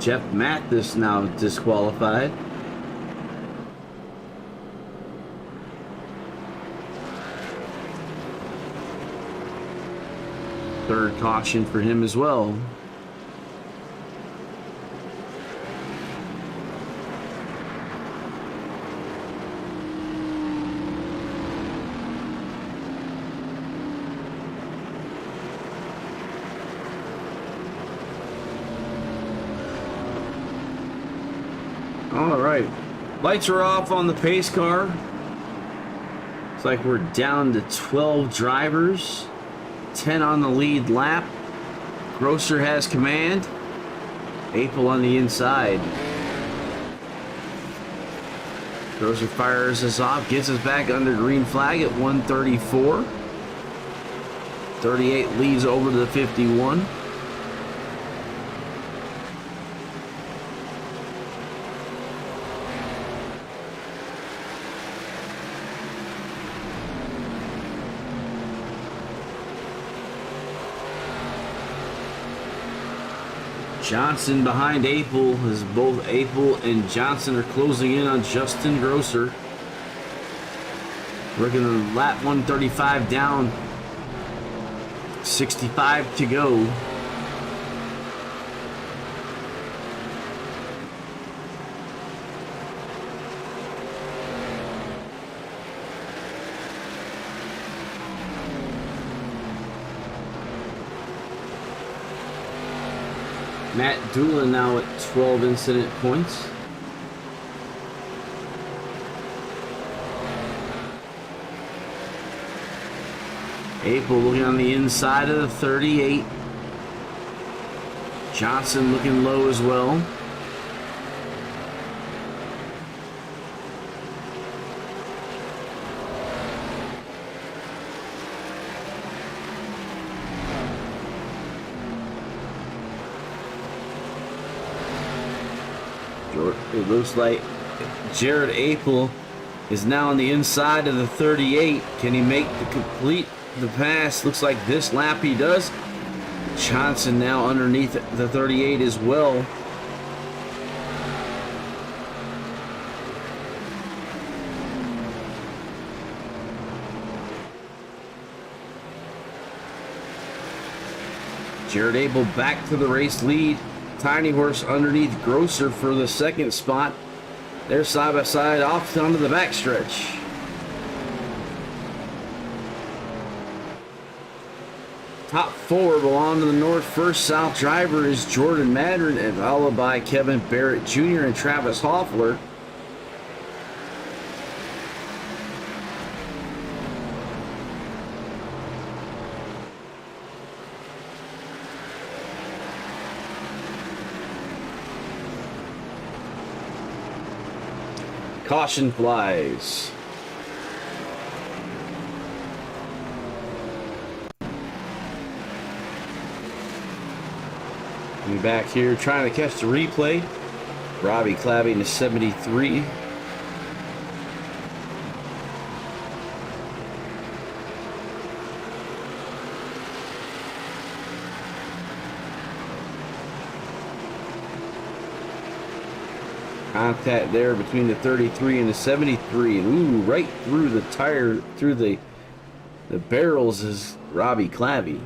Jeff Mathis now disqualified. Third caution for him as well. All right, lights are off on the pace car. Looks like we're down to 12 drivers, 10 on the lead lap. Grosser has command. April on the inside. Grosser fires us off, gets us back under green flag at 134. 38 leads over to the 51. Johnson behind Apel as both Apel and Johnson are closing in on Justin Grosser. We're going to lap 135 down, 65 to go. Matt Doolin now at 12 incident points. April looking on the inside of the 38. Johnson looking low as well. It looks like Jared Apel is now on the inside of the 38. Can he make the pass? Looks like this lap he does. Johnson now underneath the 38 as well. Jared Abel back to the race lead. Tiny Horse underneath Grosser for the second spot. They're side by side off onto the backstretch. Top four belong to the North. First South driver is Jordan Madron, and followed by Kevin Barrett Jr. and Travis Hoffler. Caution flies. Coming back here, trying to catch the replay. Robbie Clabbing to 73. Contact there between the 33 and the 73, and ooh, right through the tire, through the barrels is Robbie Clavey.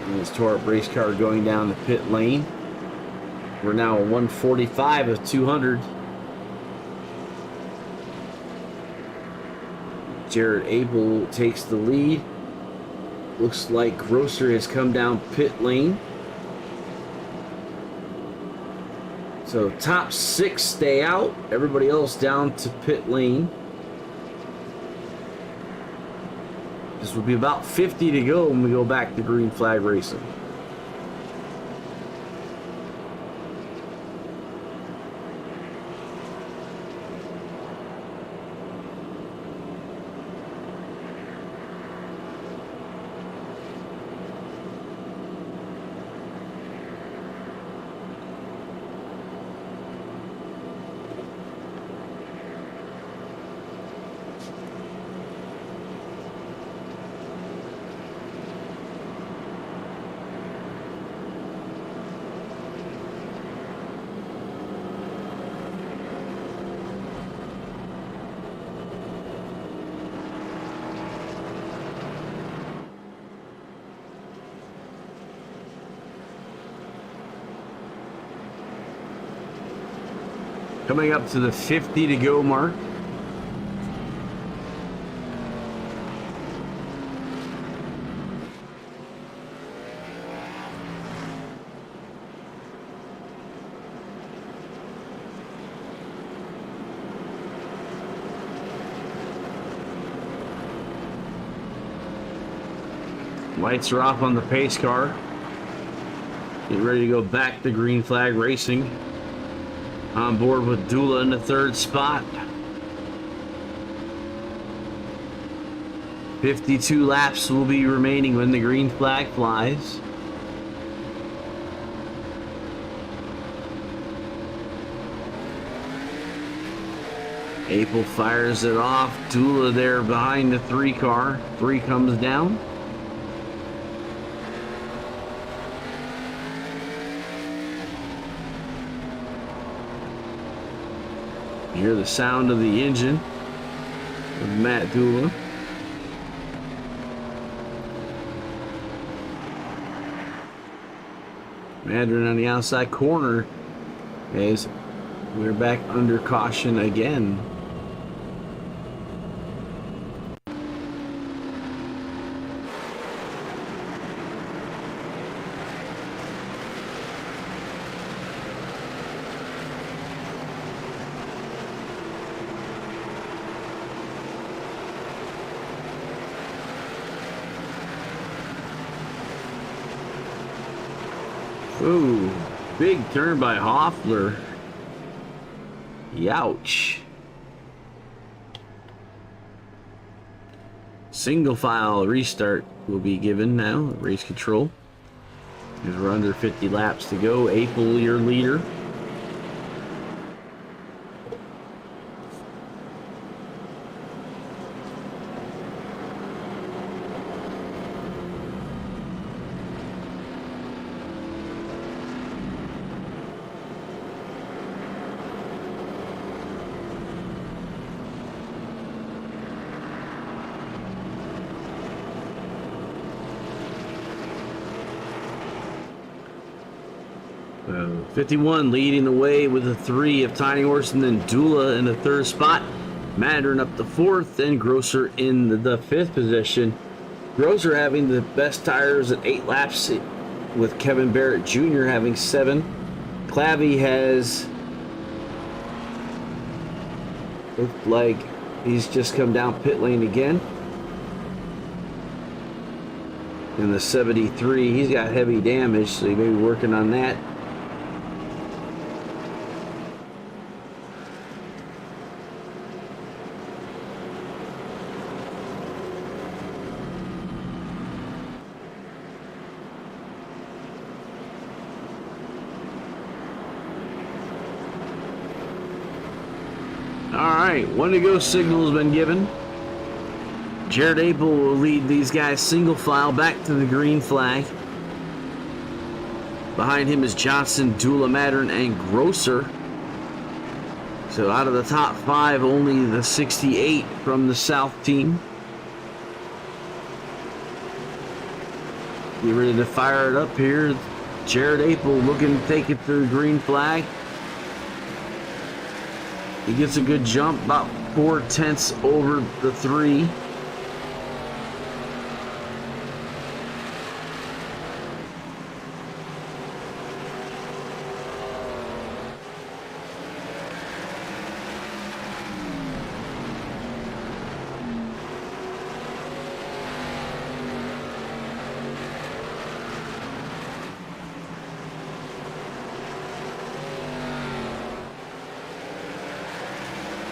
And this tore up race car going down the pit lane. We're now at 145 of 200. Jared Abel takes the lead. Looks like Grosser has come down pit lane. So top six stay out. Everybody else down to pit lane. This will be about 50 to go when we go back to green flag racing. Coming up to the 50 to go mark. Lights are off on the pace car. Getting ready to go back to green flag racing. On board with Dula in the third spot. 52 laps will be remaining when the green flag flies. Apel fires it off. Dula there behind the 3 car. 3 comes down. You hear the sound of the engine of Matt Dula. Madron on the outside corner as we're back under caution again. Ooh, big turn by Hoffler. Youch. Single file restart will be given now, race control. As we're under 50 laps to go. April, your leader. So 51 leading the way with a 3 of Tiny Horse, and then Dula in the 3rd spot. Mandarin up the 4th, and Grosser in the 5th position. Grosser having the best tires at 8 laps, with Kevin Barrett Jr. having 7. Clavey has looked like he's just come down pit lane again. In the 73, he's got heavy damage, so he may be working on that. Alright, 1 to go signal has been given. Jared Apel will lead these guys single file back to the green flag. Behind him is Johnson, Dula, Mattern, and Grosser. So out of the top 5, only the 68 from the South team. Get ready to fire it up here. Jared Apel looking to take it to the green flag. He gets a good jump, about 4/10 over the 3.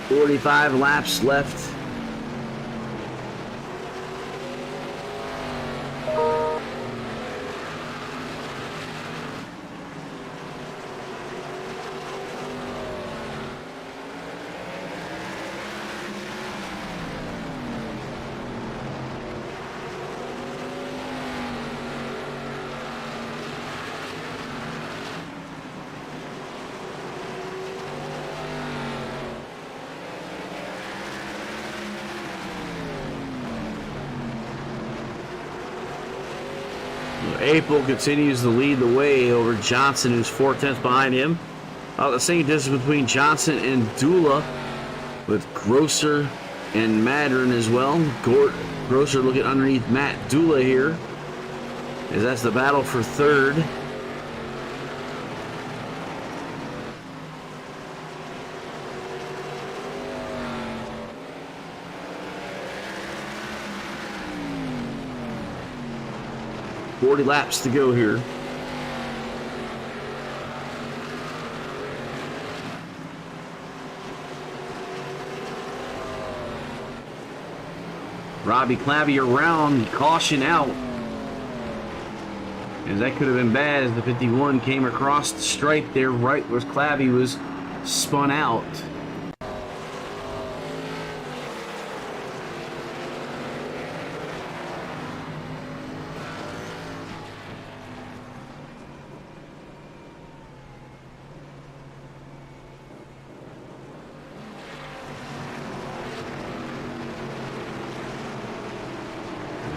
Forty-five laps left. Apel continues to lead the way over Johnson, who's 4/10 behind him. About the same distance between Johnson and Dula, with Grosser and Mattern as well. Grosser looking underneath Matt Dula here, as that's the battle for 3rd. Forty laps to go here. Robbie Clavey around, caution out. As that could have been bad, as the 51 came across the stripe there right where Clavey was spun out.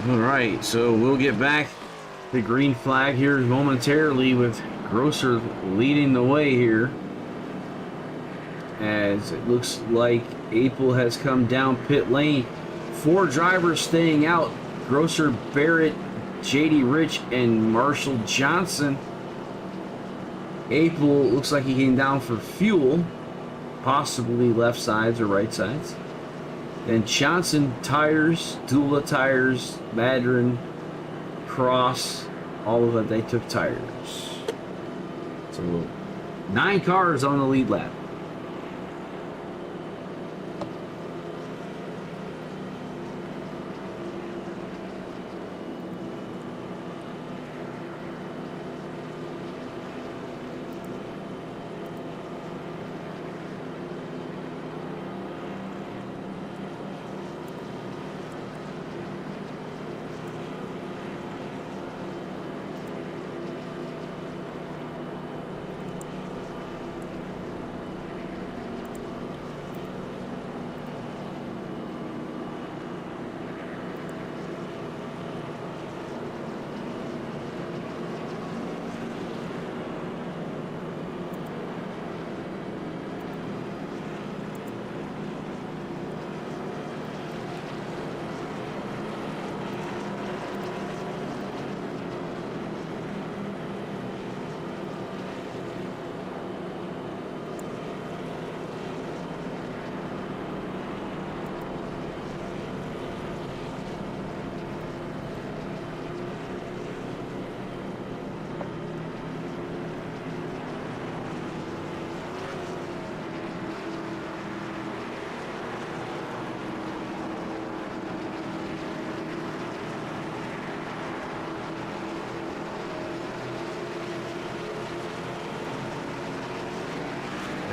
Alright, so we'll get back the green flag here momentarily, with Grosser leading the way here, as it looks like Apel has come down pit lane. 4 drivers staying out: Grosser, Barrett, JD Rich, and Marshall Johnson. Apel looks like he came down for fuel, possibly left sides or right sides. Then Johnson tires, Dula tires, Mattern, Cross, all of them, they took tires. So 9 cars on the lead lap.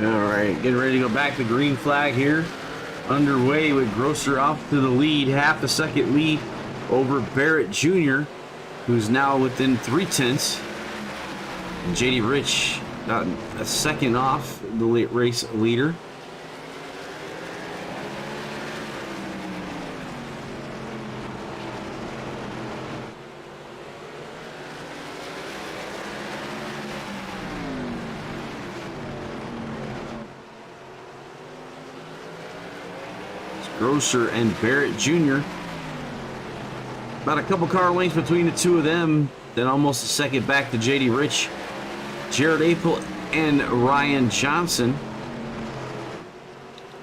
All right, getting ready to go back to green flag here. Underway with Grosser off to the lead, half a second lead over Barrett Jr., who's now within 3/10. And JD Rich got a second off the race leader. Grosser and Barrett Jr. About a couple car lengths between the two of them, then almost a second back to JD Rich, Jared Apel, and Ryan Johnson.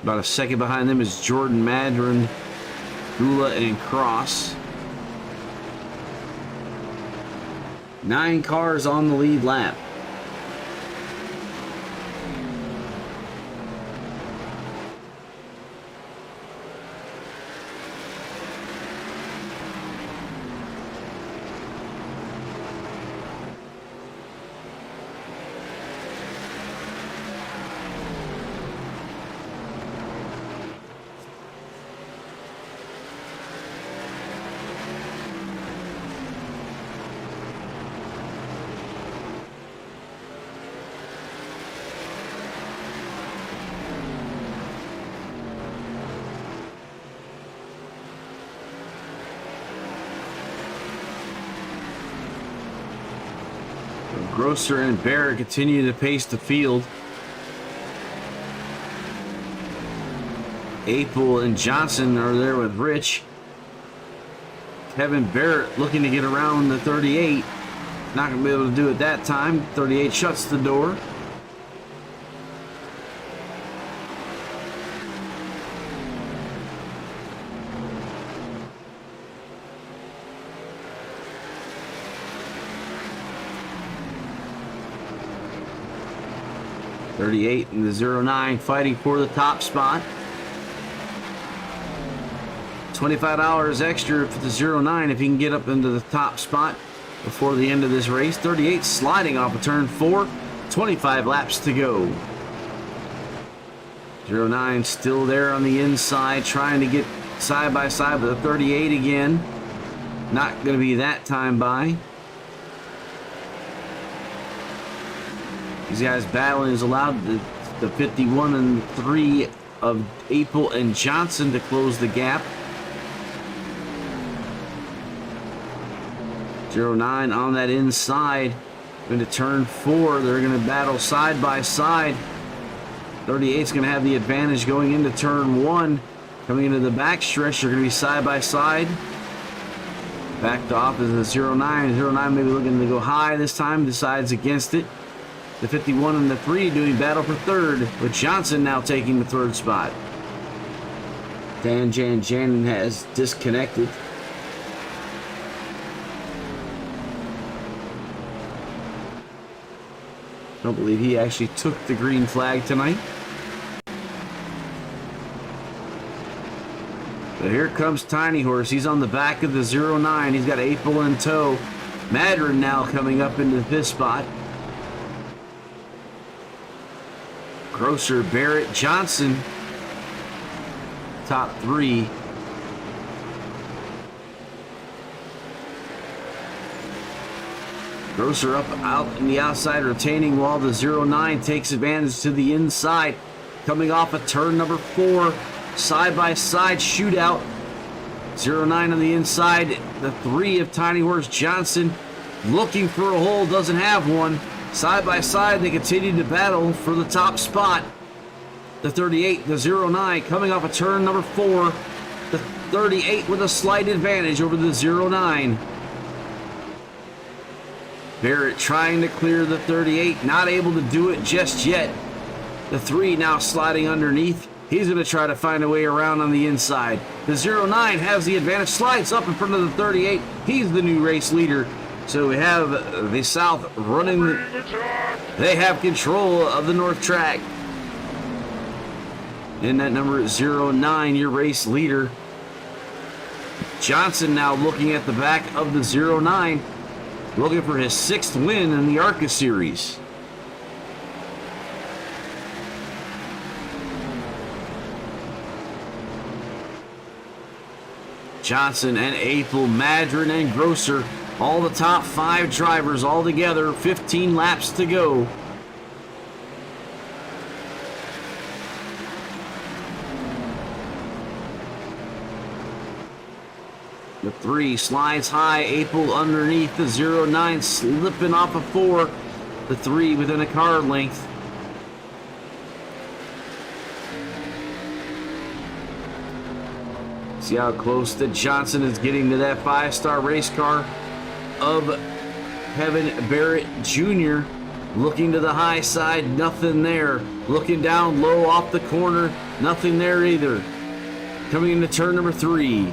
About a second behind them is Jordan Madron, Gula, and Cross. 9 cars on the lead lap. Grosser and Barrett continue to pace the field. Apel and Johnson are there with Rich. Kevin Barrett looking to get around the 38. Not going to be able to do it that time. 38 shuts the door. .38 in the 09 fighting for the top spot. $25 extra for the 09 if he can get up into the top spot before the end of this race. 38 sliding off of turn 4. 25 laps to go. 09 still there on the inside, trying to get side by side with the 38 again. Not going to be that time by. These guys battling is allowed the 51 and 3 of Apel and Johnson to close the gap. 09 on that inside. Into turn 4, they're going to battle side by side. 38 is going to have the advantage going into turn 1. Coming into the back stretch, they're going to be side by side. Backed off is the 09. 09 maybe looking to go high this time, decides against it. The 51 and the 3 doing battle for third, with Johnson now taking the third spot. Dan Janjanin has disconnected. Don't believe he actually took the green flag tonight. But here comes Tiny Horse. He's on the back of the 09. He's got Apel in tow. Madron now coming up into the 5th spot. Grosser, Barrett, Johnson, top 3. Grosser up out in the outside retaining wall. The 09 takes advantage to the inside. Coming off of turn number 4. Side by side shootout. 09 on the inside. The 3 of Tiny Horse Johnson looking for a hole, doesn't have one. Side by side, they continue to battle for the top spot. The 38, the 09, coming off of turn number 4. The 38 with a slight advantage over the 09. Barrett trying to clear the 38, not able to do it just yet. The 3 now sliding underneath. He's going to try to find a way around on the inside. The 09 has the advantage, slides up in front of the 38. He's the new race leader. So we have the South running. They have control of the North track. And that number 09, your race leader. Johnson now looking at the back of the 09, looking for his 6th win in the ARCA series. Johnson and Apel, Madron and Grosser, all the top 5 drivers all together. 15 laps to go. The 3 slides high. Apel underneath the 09, slipping off a 4. The 3 within a car length. See how close that Johnson is getting to that 5-star race car of Kevin Barrett Jr. Looking to the high side, nothing there. Looking down low off the corner, nothing there either. Coming into turn number 3.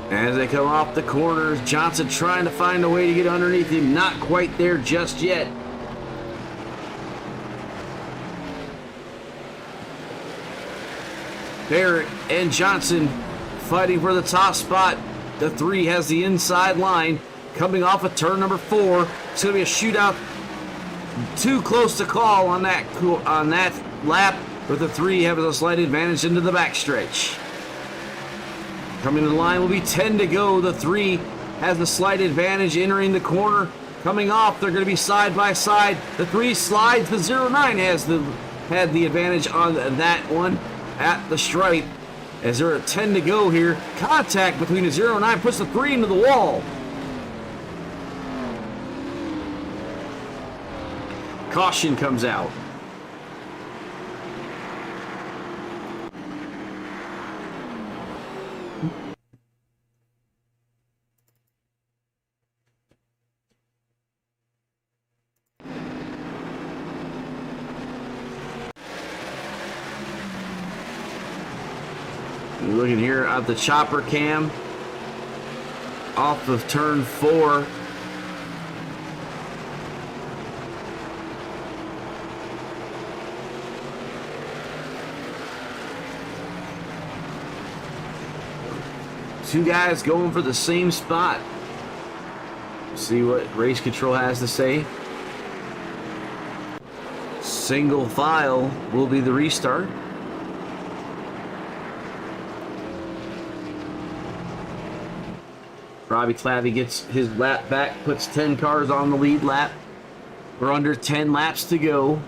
As they come off the corners, Johnson trying to find a way to get underneath him. Not quite there just yet. Barrett and Johnson fighting for the top spot. The 3 has the inside line. Coming off of turn number 4. It's going to be a shootout. Too close to call on that lap. But the 3 have a slight advantage into the backstretch. Coming to the line will be 10 to go. The 3 has a slight advantage entering the corner. Coming off, they're going to be side by side. The 3 slides. The 09 had the advantage on that one at the stripe. As they're at 10 to go here. Contact between the 09 puts the 3 into the wall. Caution comes out. Looking here at the chopper cam off of turn 4. Two guys going for the same spot. See what race control has to say. Single file will be the restart. Robbie Clavey gets his lap back, puts 10 cars on the lead lap. We're under 10 laps to go.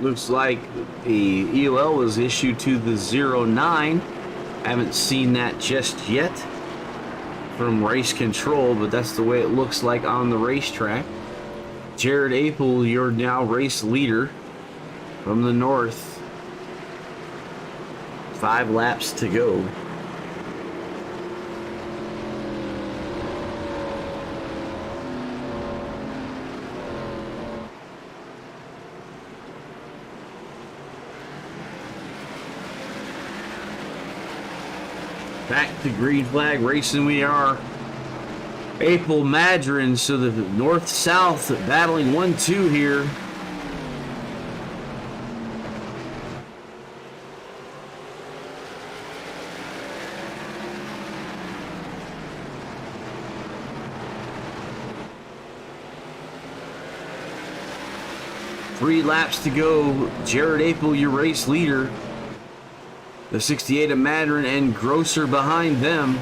Looks like the EOL was issued to the 09. Haven't seen that just yet from race control, but that's the way it looks like on the racetrack. Jared Apel, you're now race leader from the north. 5 laps to go. Back to green flag racing we are. Apel, Madron, so the north-south battling 1-2 here. Three laps to go. Jared Apel, your race leader. The 68 of Madron and Grosser behind them.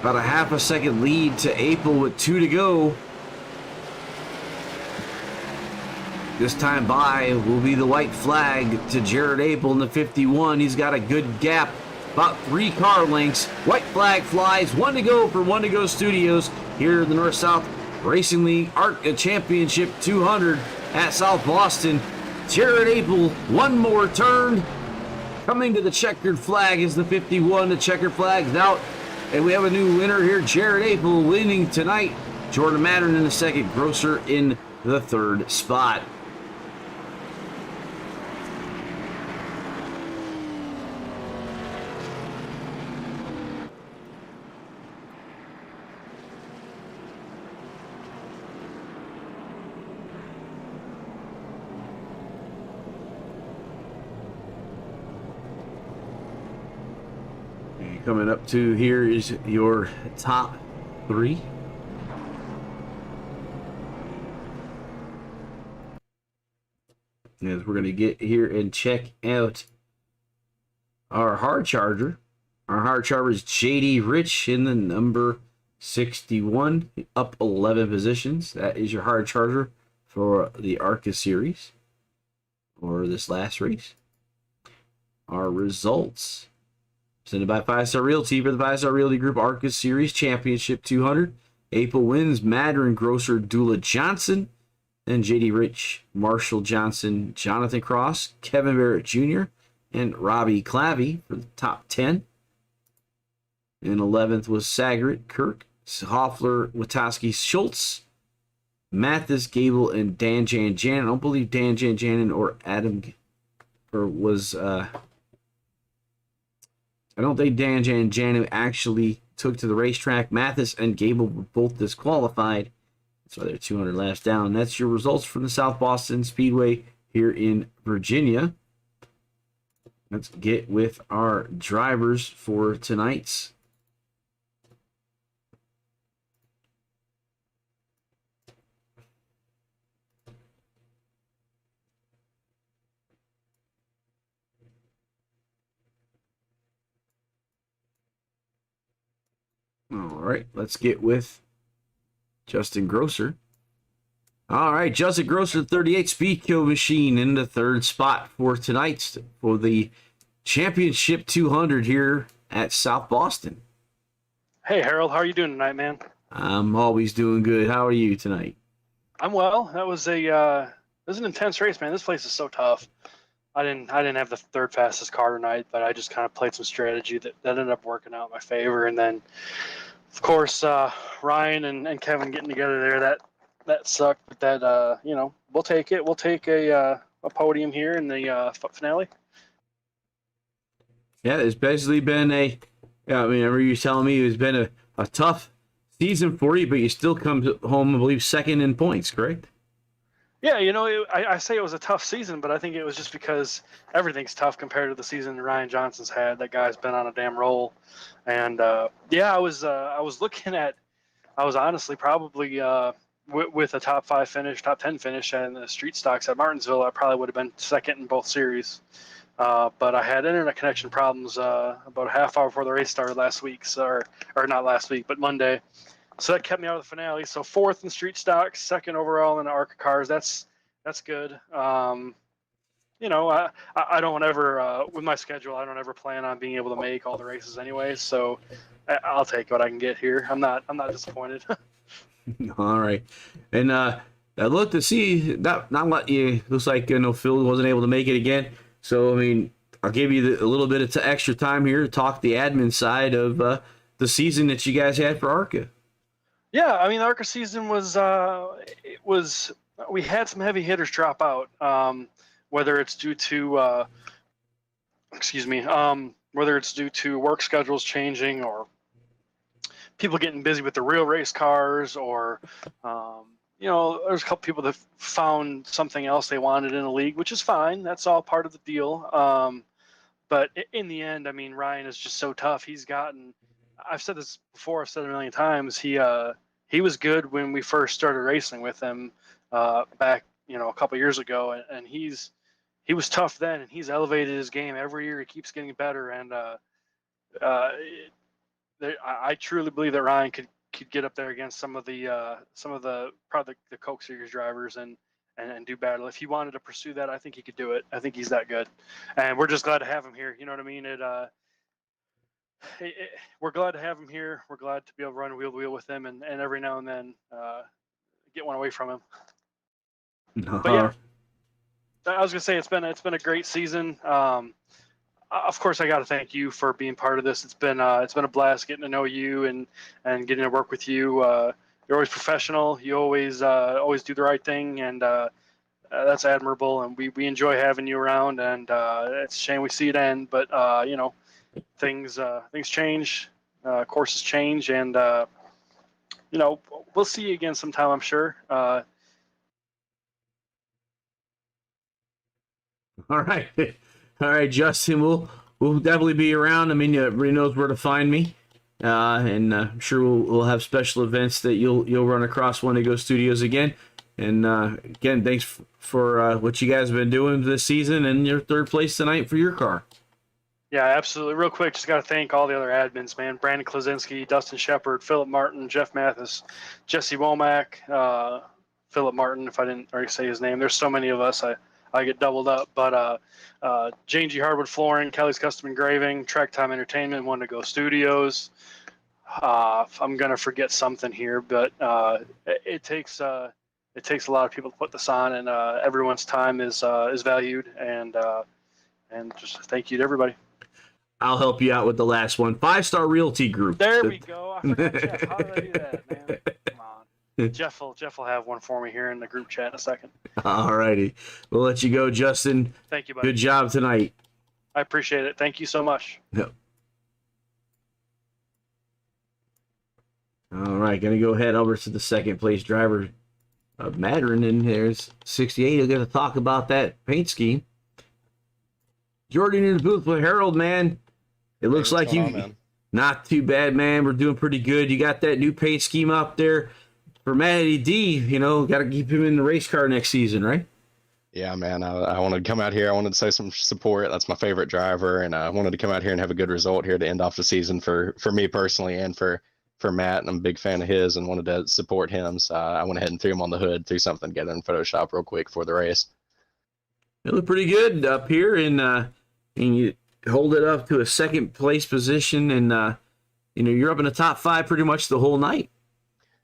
About a half a second lead to Apel with 2 to go. This time by will be the white flag to Jared Abel in the 51. He's got a good gap, about 3 car lengths. White flag flies, 1 to go for 1 to go Studios here in the North-South Racing League ARCA Championship 200 at South Boston. Jared Abel, 1 more turn. Coming to the checkered flag is the 51. The checkered flag's out, and we have a new winner here. Jared Abel winning tonight. Jordan Mattern in the second, Grosser in the third spot. Coming up to here is your top 3. As we're going to get here and check out our hard charger. Our hard charger is JD Rich in the number 61, up 11 positions. That is your hard charger for the ARCA series, or this last race. Our results. Presented by 5-Star Realty for the 5-Star Realty Group ARCA Series Championship 200. April wins, Mattern, Grosser, Dula Johnson, then JD Rich, Marshall Johnson, Jonathan Cross, Kevin Barrett Jr., and Robbie Clavey for the top 10. In 11th was Sagert, Kirk, Hoffler, Watoski, Schultz, Mathis, Gable, and Dan Janjanin. I don't believe Dan Janjanin or Adam was... I don't think Dan Janjanin actually took to the racetrack. Mathis and Gable were both disqualified. That's why they're 200 laps down. That's your results from the South Boston Speedway here in Virginia. Let's get with our drivers for tonight's. All right, let's get with Justin Grosser. All right, Justin Grosser, 38 Speed Kill Machine in the third spot for tonight's for the Championship 200 here at South Boston. Hey, Harold, how are you doing tonight, man? I'm always doing good. How are you tonight? I'm well. That was an intense race, man. This place is so tough. I didn't have the third fastest car tonight, but I just kind of played some strategy that ended up working out in my favor. And then, of course, Ryan and Kevin getting together there, that sucked. But that we'll take it. We'll take a podium here in the finale. Yeah, it's basically been I remember you telling me it's been a tough season for you, but you still come home, I believe, second in points, correct? Yeah, I say it was a tough season, but I think it was just because everything's tough compared to the season Ryan Johnson's had. That guy's been on a damn roll, and I was honestly probably with a top 5 finish, top 10 finish, and the street stocks at Martinsville, I probably would have been second in both series. But I had internet connection problems about a half hour before the race started last week, or not last week, but Monday. So that kept me out of the finale. So 4th in street stocks, 2nd overall in the ARCA cars. That's good. I don't ever with my schedule, I don't ever plan on being able to make all the races anyway. So I'll take what I can get here. I'm not disappointed. All right, and I looked to see not what you looks like. Phil wasn't able to make it again. So I mean, I'll give you a little bit of extra time here to talk the admin side of the season that you guys had for ARCA. Yeah, I mean, the ARCA season we had some heavy hitters drop out, whether it's due to work schedules changing or people getting busy with the real race cars, or there's a couple people that found something else they wanted in the league, which is fine. That's all part of the deal. But in the end, I mean, Ryan is just so tough. I've said this before, I've said it a million times. He was good when we first started racing with him back, a couple years ago, and he was tough then, and he's elevated his game every year. He keeps getting better, and I truly believe that Ryan could get up there against some of the probably the Coke Series drivers, and and do battle. If he wanted to pursue that, I think he could do it. I think he's that good, and we're just glad to have him here. You know what I mean? We're glad to have him here. We're glad to be able to run wheel to wheel with him, and every now and then get one away from him. But yeah, I was gonna say it's been a great season. Of course, I got to thank you for being part of this. It's been a blast getting to know you and getting to work with you. You're always professional. You always do the right thing, and that's admirable. And we enjoy having you around. And it's a shame we see it end, but you know, things change, courses change, and you know, we'll see you again sometime, I'm sure. All right. All right, Justin, we'll definitely be around. I mean, everybody knows where to find me. And I'm sure we'll have special events that you'll run across Wendigo Studios again. And again, thanks for what you guys have been doing this season and your third place tonight for your car. Yeah, absolutely. Real quick, just got to thank all the other admins, man. Brandon Klasinski, Dustin Shepard, Philip Martin, Jeff Mathis, Jesse Womack, Philip Martin, if I didn't already say his name. There's so many of us, I get doubled up. But J&G Hardwood Flooring, Kelly's Custom Engraving, Track Time Entertainment, Wendigo Studios. I'm going to forget something here, but it takes a lot of people to put this on, and everyone's time is valued. And just thank you to everybody. I'll help you out with the last one. 5-Star Realty Group. There we go. I forgot Jeff. How did I do that, man? Come on. Jeff will have one for me here in the group chat in a second. All righty. We'll let you go, Justin. Thank you, buddy. Good job tonight. I appreciate it. Thank you so much. Yep. All right. Going to go ahead over to the second place driver of Madron, and there's 68. He'll get to talk about that paint scheme. Jordan in the booth with Harold, man. It looks like you, not too bad, man. We're doing pretty good. You got that new paint scheme up there for Matty D. You know, got to keep him in the race car next season, right? Yeah, man. I wanted to come out here. I wanted to say some support. That's my favorite driver, and I wanted to come out here and have a good result here to end off the season for me personally and for Matt. And I'm a big fan of his and wanted to support him. So I went ahead and threw him on the hood, threw something together in Photoshop real quick for the race. It looked pretty good up here, and you hold it up to a second place position, and you know, you're up in the top 5 pretty much the whole night.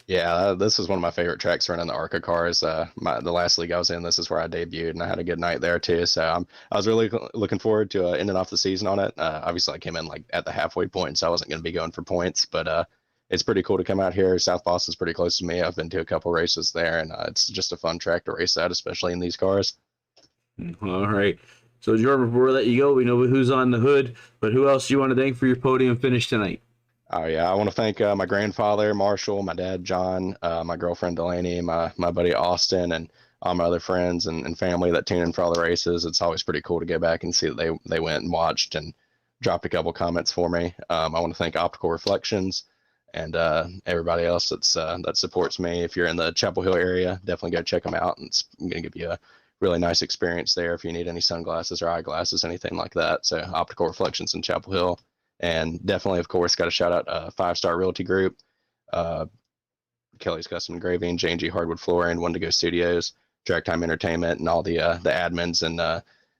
Yeah, this was one of my favorite tracks running the ARCA cars. The last league I was in, this is where I debuted, and I had a good night there too. So I was really looking forward to ending off the season on it. Obviously, I came in like at the halfway point, so I wasn't going to be going for points, but it's pretty cool to come out here. South Boston's pretty close to me. I've been to a couple races there, and it's just a fun track to race at, especially in these cars. All right. So, Jordan, before we let you go, we know who's on the hood, but who else do you want to thank for your podium finish tonight? Oh, yeah. I want to thank my grandfather, Marshall, my dad, John, my girlfriend, Delaney, my buddy, Austin, and all my other friends and family that tune in for all the races. It's always pretty cool to go back and see that they went and watched and dropped a couple comments for me. I want to thank Optical Reflections and everybody else that supports me. If you're in the Chapel Hill area, definitely go check them out. And I'm going to give you a really nice experience there if you need any sunglasses or eyeglasses, anything like that. So Optical Reflections in Chapel Hill. And definitely, of course, got to shout out 5-Star Realty Group, Kelly's Custom Engraving, J&G Hardwood Flooring, Wendigo Studios, Track Time Entertainment, and all the admins,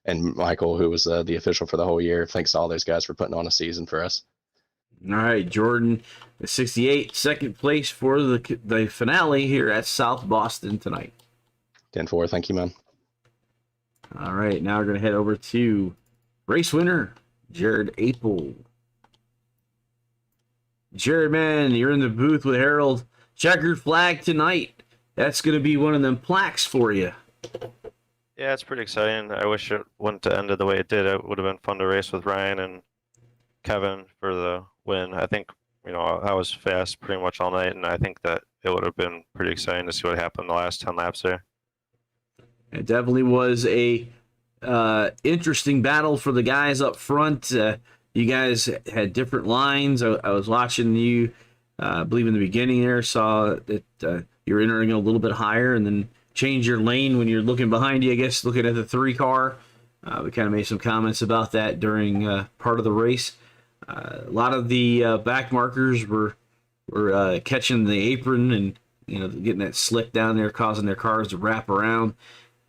and Michael, who was the official for the whole year. Thanks to all those guys for putting on a season for us. All right, Jordan, 68, second place for the finale here at South Boston tonight. 10-4, thank you, man. All right, now we're going to head over to race winner, Jared Apel. Jared, man, you're in the booth with Harold. Checkered flag tonight. That's going to be one of them plaques for you. Yeah, it's pretty exciting. I wish it wouldn't have ended the way it did. It would have been fun to race with Ryan and Kevin for the win. I think, you know, I was fast pretty much all night, and I think that it would have been pretty exciting to see what happened the last 10 laps there. It definitely was a interesting battle for the guys up front. You guys had different lines. I was watching you, I believe in the beginning there, saw that you were entering a little bit higher and then change your lane when you're looking behind you, I guess, looking at the 3 car. We kind of made some comments about that during part of the race. A lot of the back markers were catching the apron and, you know, getting that slick down there, causing their cars to wrap around.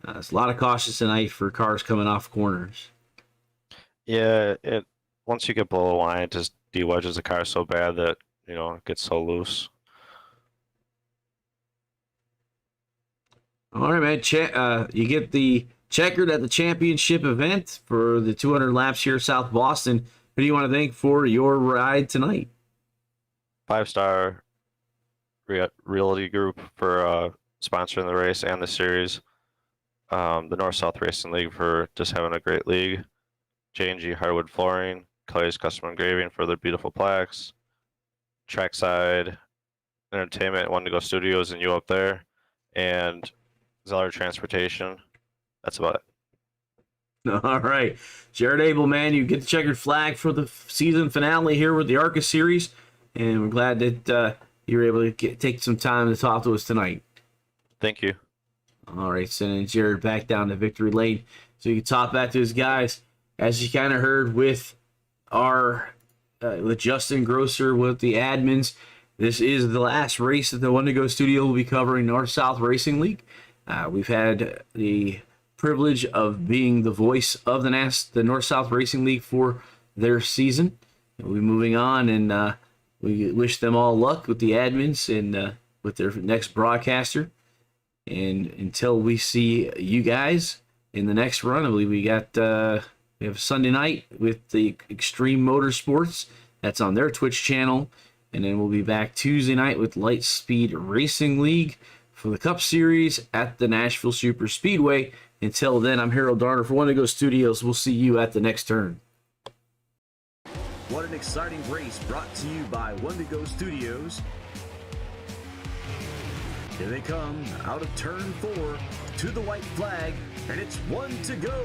It's a lot of cautions tonight for cars coming off corners. Yeah, once you get below the line, it just de-wedges the car so bad that it gets so loose. All right, man. You get the checkered at the championship event for the 200 laps here, South Boston. Who do you want to thank for your ride tonight? 5-star Realty Group for sponsoring the race and the series. The North-South Racing League for just having a great league. J&G Hardwood Flooring, Kelly's Custom Engraving for their beautiful plaques. Trackside Entertainment, Wendigo Studios, and you up there. And Zeller Transportation. That's about it. All right. Jared Abel, man, you get the checkered flag for the season finale here with the ARCA series. And we're glad that you were able to take some time to talk to us tonight. Thank you. All right, sending Jared back down to victory lane so you can talk back to his guys. As you kind of heard with with Justin Grosser with the admins, this is the last race that the Wendigo Studio will be covering, North-South Racing League. We've had the privilege of being the voice of the North-South Racing League for their season. We'll be moving on, and we wish them all luck with the admins and with their next broadcaster. And until we see you guys in the next run, I believe we have Sunday night with the Extreme Motorsports. That's on their Twitch channel. And then we'll be back Tuesday night with Lightspeed Racing League for the Cup Series at the Nashville Super Speedway. Until then, I'm Harold Darner for Wendigo Studios. We'll see you at the next turn. What an exciting race brought to you by Wendigo Studios. Here they come out of turn 4 to the white flag, and it's 1 to go.